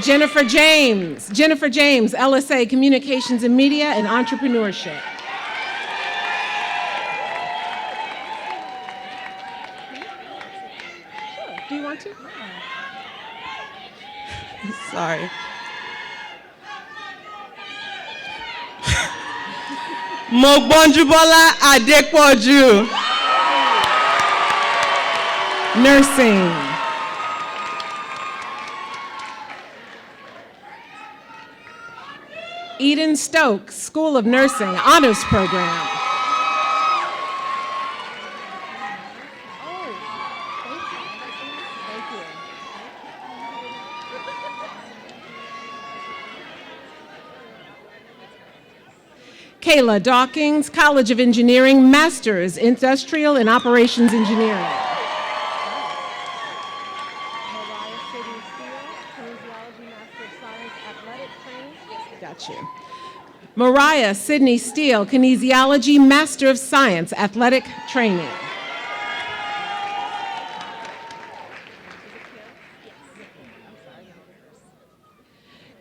Jennifer James, LSA, Communications and Media and Entrepreneurship. Do you want to? Sorry. Mogbonjubola Adepoju. Nursing. Eden Stokes, School of Nursing, Honors Program. Kayla Dawkins, College of Engineering, Master's, Industrial and Operations Engineering. Got you. Mariah Sydney Steele, Kinesiology, Master of Science, Athletic Training.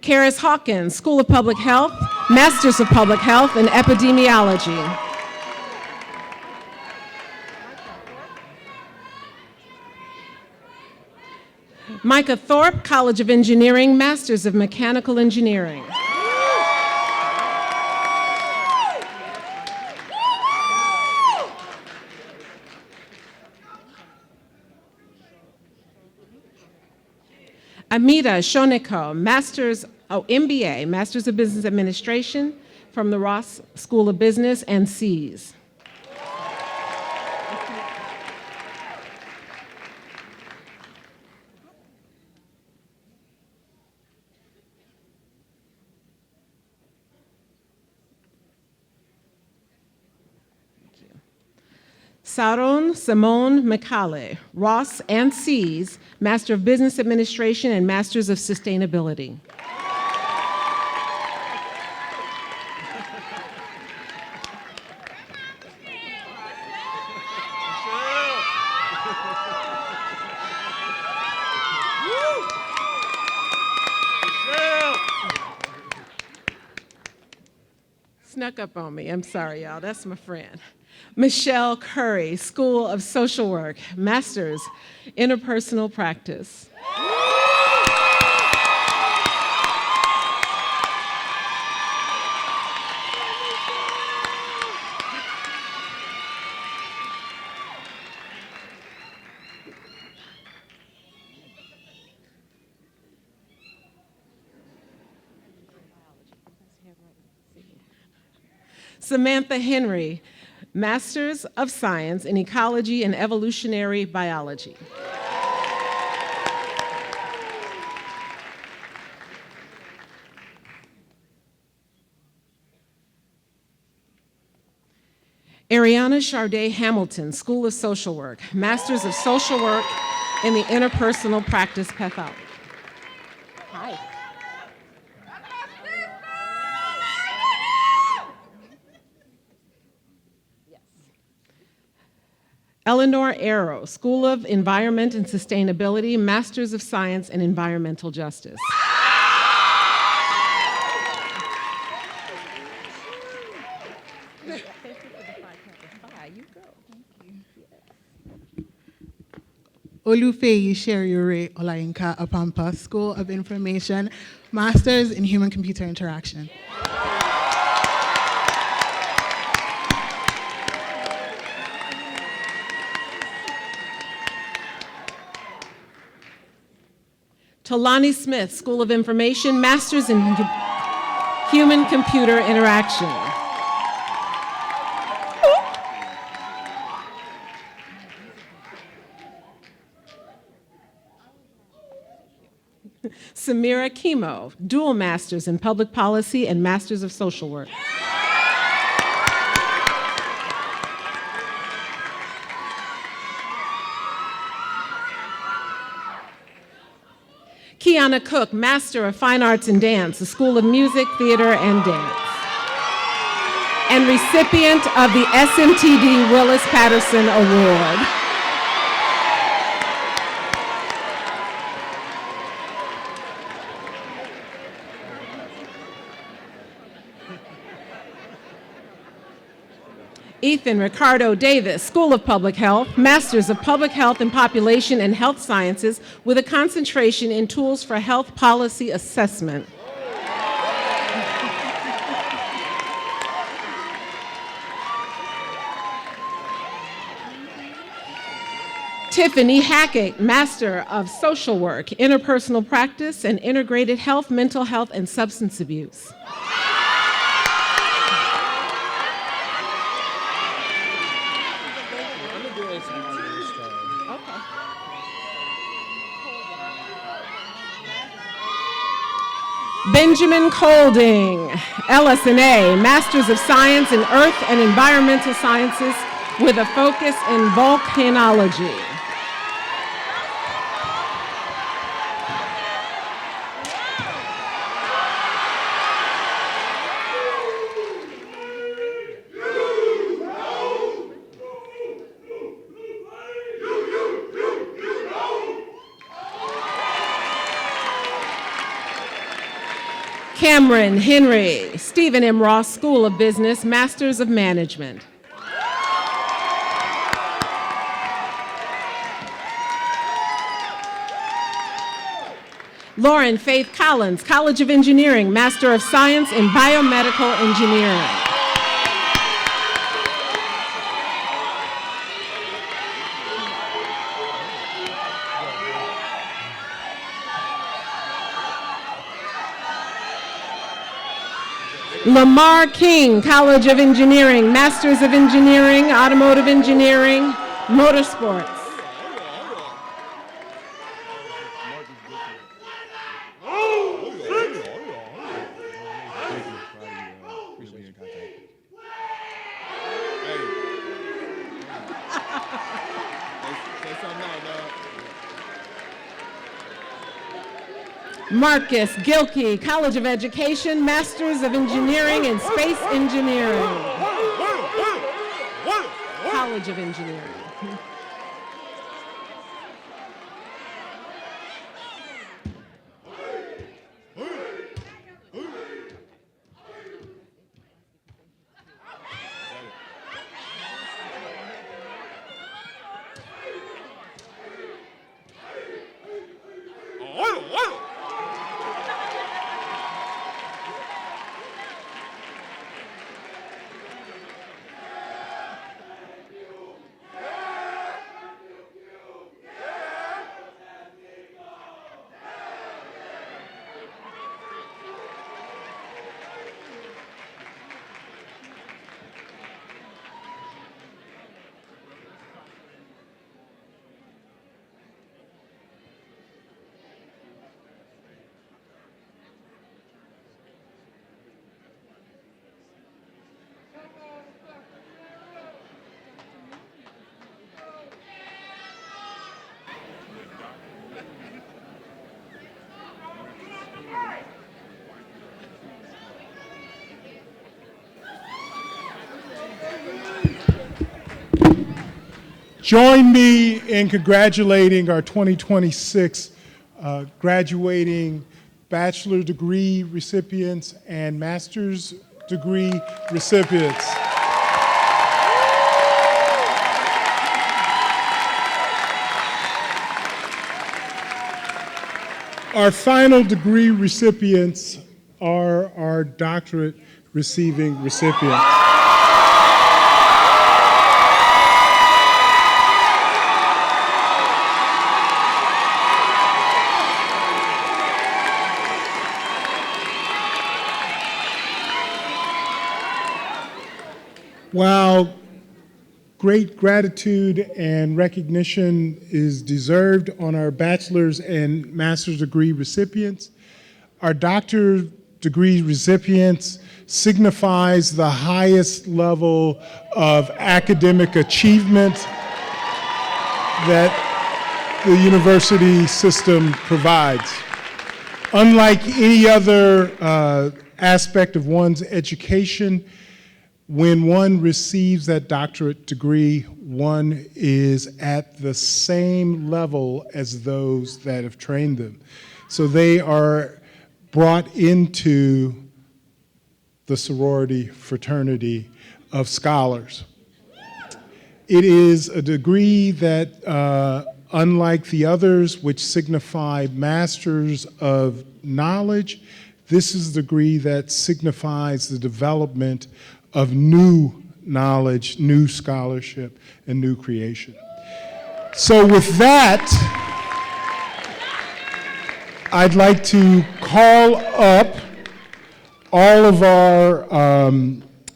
Karis Hawkins, School of Public Health, Masters of Public Health and Epidemiology. Micah Thorpe, College of Engineering, Masters of Mechanical Engineering. Amita Shoneko, MBA, Masters of Business Administration from the Ross School of Business and C's. Saron Simone Mikale, Ross and C's, Master of Business Administration and Masters of Sustainability. Snuck up on me. I'm sorry, y'all. That's my friend. Michelle Curry, School of Social Work, Masters, Interpersonal Practice. Samantha Henry, Masters of Science in Ecology and Evolutionary Biology. Ariana Charday Hamilton, School of Social Work, Masters of Social Work in the Interpersonal Practice Pathology. Hi. Eleanor Arrow, School of Environment and Sustainability, Masters of Science in Environmental Justice. Olufeyi Sheriyure Olayinka Apampa, School of Information, Masters in Human-Computer Interaction. Talani Smith, School of Information, Masters in Human-Computer Interaction. Samira Kimo, Dual Masters in Public Policy and Masters of Social Work. Kiana Cook, Master of Fine Arts and Dance, the School of Music, Theater, and Dance. And recipient of the SMTD Willis Patterson Award. Ethan Ricardo Davis, School of Public Health, Masters of Public Health and Population and Health Sciences with a concentration in tools for health policy assessment. Tiffany Hackett, Master of Social Work, Interpersonal Practice and Integrated Health, Mental Health, and Substance Abuse. Benjamin Colding, LS&A, Masters of Science in Earth and Environmental Sciences with a focus in volcanology. Cameron Henry, Stephen M. Ross School of Business, Masters of Management. Lauren Faith Collins, College of Engineering, Master of Science in Biomedical Engineering. Lamar King, College of Engineering, Masters of Engineering, Automotive Engineering, Motorsports. Marcus Gilkey, College of Education, Masters of Engineering in Space Engineering. College of Engineering. Join me in congratulating our 2026 graduating bachelor degree recipients and master's degree recipients. Our final degree recipients are our doctorate receiving recipients. While great gratitude and recognition is deserved on our bachelor's and master's degree recipients, our doctor's degree recipients signifies the highest level of academic achievement that the university system provides. Unlike any other aspect of one's education, when one receives that doctorate degree, one is at the same level as those that have trained them. So they are brought into the sorority fraternity of scholars. It is a degree that, unlike the others, which signify masters of knowledge, this is a degree that signifies the development of new knowledge, new scholarship, and new creation. So with that, I'd like to call up all of our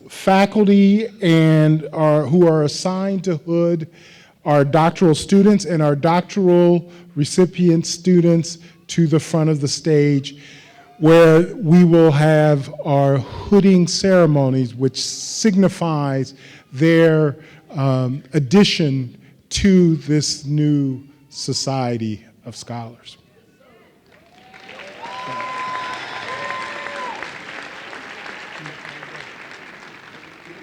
faculty and who are assigned to Hood, our doctoral students and our doctoral recipient students to the front of the stage. where we will have our hooding ceremonies, which signifies their addition to this new society of scholars.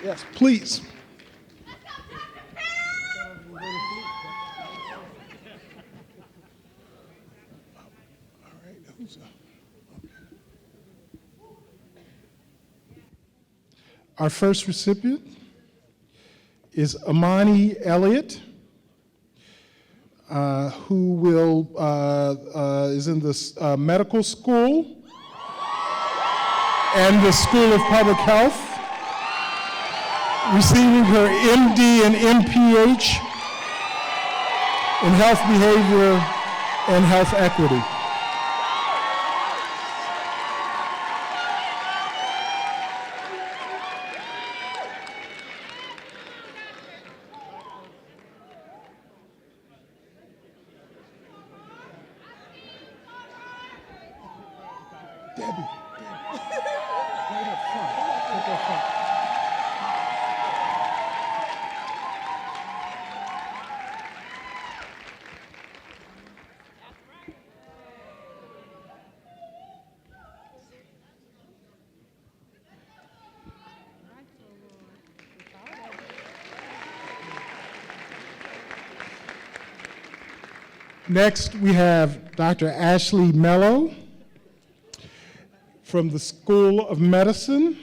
Yes, please. Our first recipient is Amani Elliott, who is in the medical school and the School of Public Health, receiving her MD and MPH in health behavior and health equity. Next, we have Dr. Ashley Mello from the School of Medicine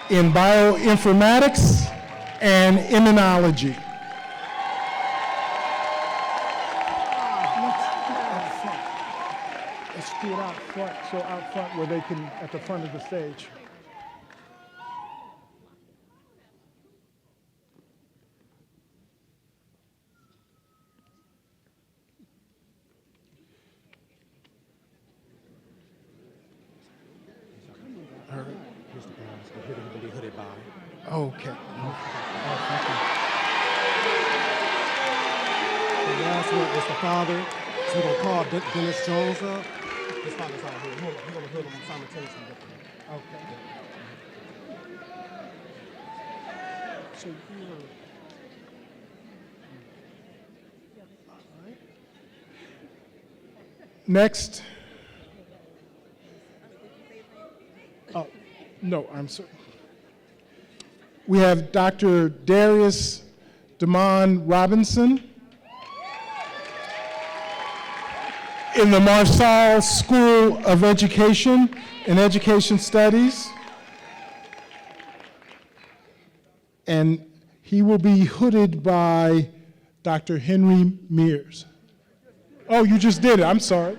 in bioinformatics and immunology. Let's do it out front, so out front where they can, at the front of the stage. Okay. The last one is the father. So we're going to call Dennis Jones up. His father's out here. We're going to hood him simultaneously. Okay. So you're... Next. Oh, no, I'm sorry. We have Dr. Darius Damon Robinson in the Marsal School of Education and Education Studies. And he will be hooded by Dr. Henry Mears. Oh, you just did it. I'm sorry.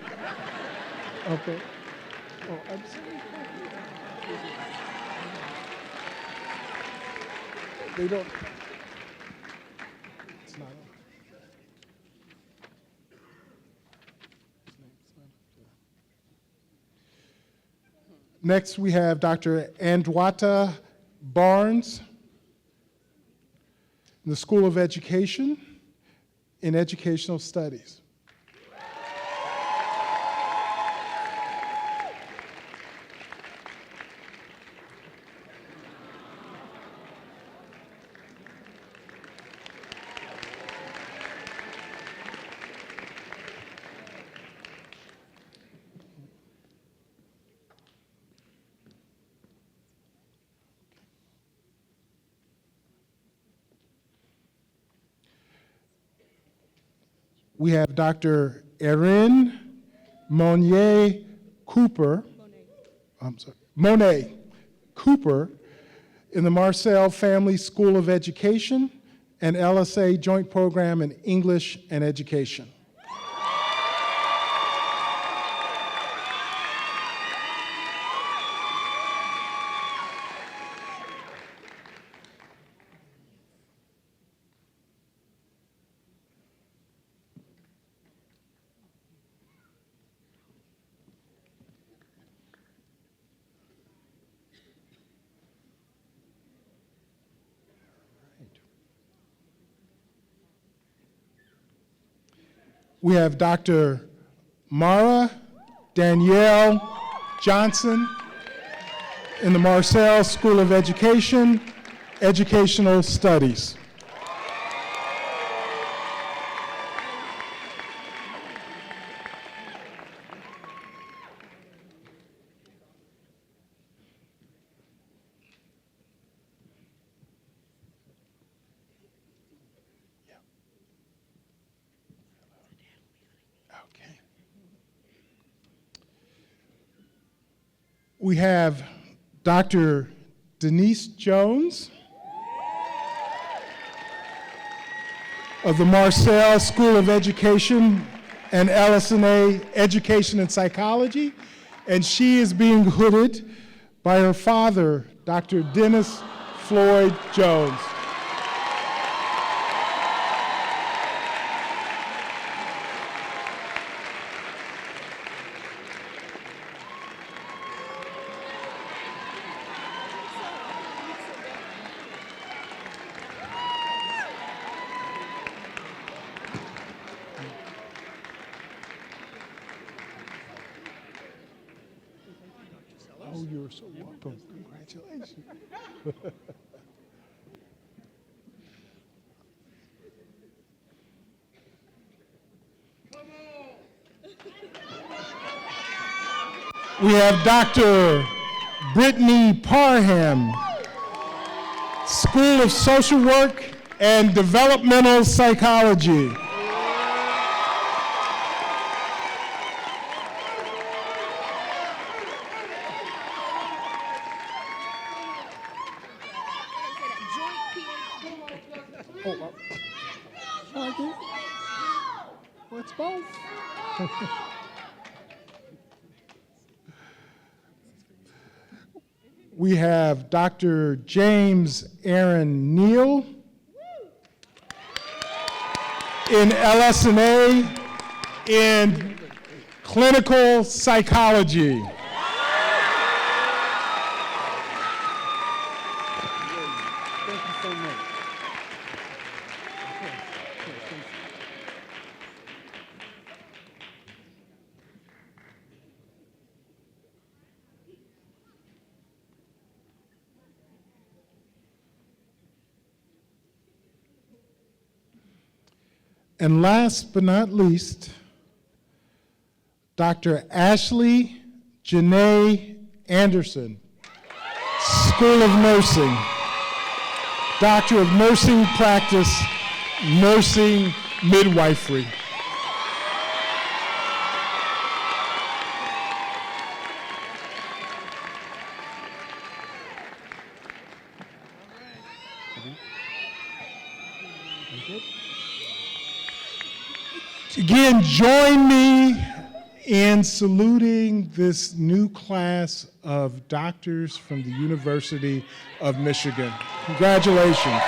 Okay. Oh, I'm sorry. They don't. It's not. Next, we have Dr. Andwata Barnes in the School of Education in Educational Studies. We have Dr. Erin Monet Cooper in the Marcel Family School of Education and LSA Joint Program in English and Education. We have Dr. Mara Danielle Johnson in the Marcel School of Education, Educational Studies. Okay. We have Dr. Denise Jones of the Marcel School of Education and LS&A Education and Psychology, and she is being hooded by her father, Dr. Dennis Floyd Jones. Oh, you're so welcome. Congratulations. We have Dr. Brittany Parham, School of Social Work and Developmental Psychology. What's both? We have Dr. James Aaron Neal in LS&A in Clinical Psychology. And last but not least, Dr. Ashley Janae Anderson, School of Nursing, Doctor of Nursing Practice, Nursing Midwifery. Again, join me in saluting this new class of doctors from the University of Michigan. Congratulations.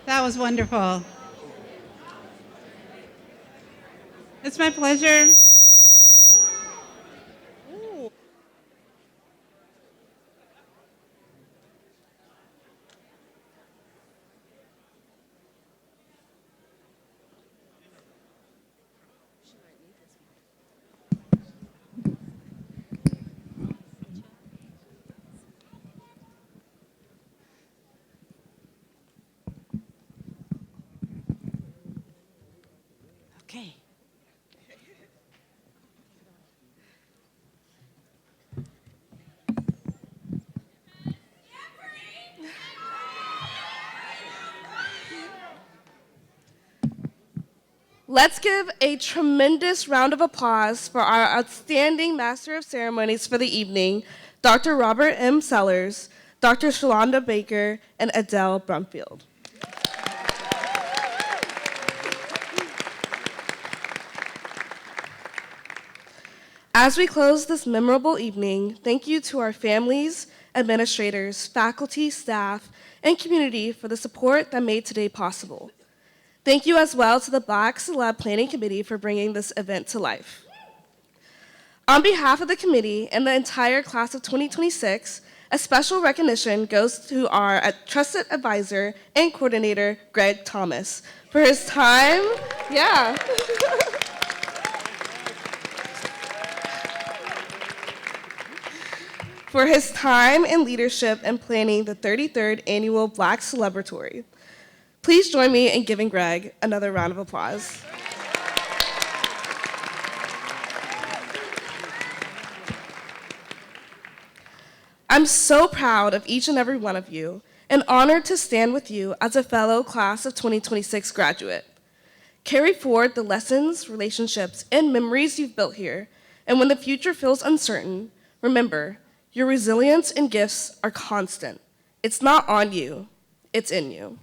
That was wonderful. It's my pleasure. Okay. Let's give a tremendous round of applause for our outstanding Master of Ceremonies for the evening, Dr. Robert M. Sellers, Dr. Shalonda Baker, and Adele Brumfield. As we close this memorable evening, thank you to our families, administrators, faculty, staff, and community for the support that made today possible. Thank you as well to the Black Celeb Planning Committee for bringing this event to life. On behalf of the committee and the entire class of 2026, a special recognition goes to our trusted advisor and coordinator, Greg Thomas, for his time, for his time and leadership in planning the 33rd Annual Black Celebratory. Please join me in giving Greg another round of applause. I'm so proud of each and every one of you and honored to stand with you as a fellow class of 2026 graduate. Carry forward the lessons, relationships, and memories you've built here, and when the future feels uncertain, remember, your resilience and gifts are constant. It's not on you, it's in you.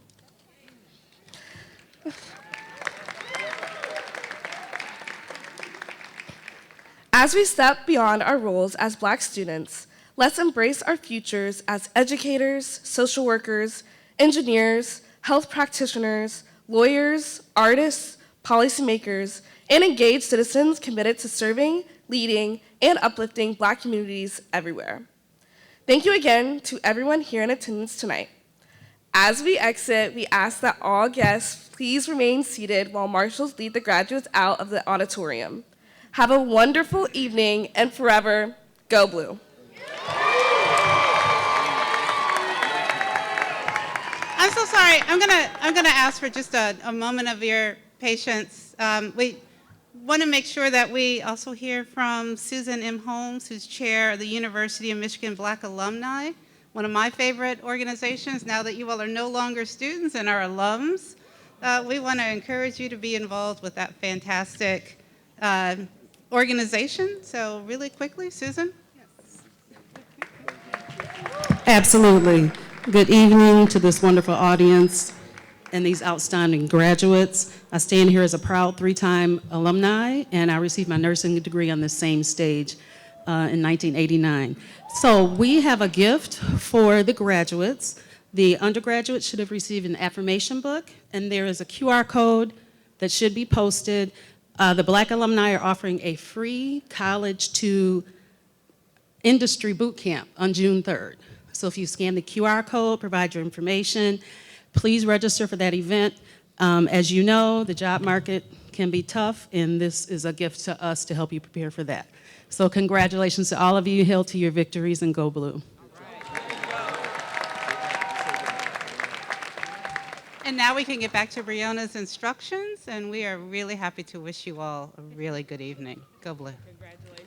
As we step beyond our roles as Black students, let's embrace our futures as educators, social workers, engineers, health practitioners, lawyers, artists, policymakers, and engaged citizens committed to serving, leading, and uplifting Black communities everywhere. Thank you again to everyone here in attendance tonight. As we exit, we ask that all guests please remain seated while marshals lead the graduates out of the auditorium. Have a wonderful evening, and forever, go Blue. I'm so sorry. I'm gonna ask for just a moment of your patience. We want to make sure that we also hear from Susan M. Holmes, who's chair of the University of Michigan Black Alumni, one of my favorite organizations. Now that you all are no longer students and are alums, we want to encourage you to be involved with that fantastic organization. So really quickly, Susan. Absolutely. Good evening to this wonderful audience and these outstanding graduates. I stand here as a proud 3-time alumni, and I received my nursing degree on the same stage in 1989. So we have a gift for the graduates. The undergraduates should have received an affirmation book, and there is a QR code that should be posted. The Black alumni are offering a free college to industry boot camp on June 3rd. So if you scan the QR code, provide your information, please register for that event. As you know, the job market can be tough, and this is a gift to us to help you prepare for that. So congratulations to all of you. Hail to your victories and go Blue. And now we can get back to Breonna's instructions, and we are really happy to wish you all a really good evening. Go Blue. Congratulations.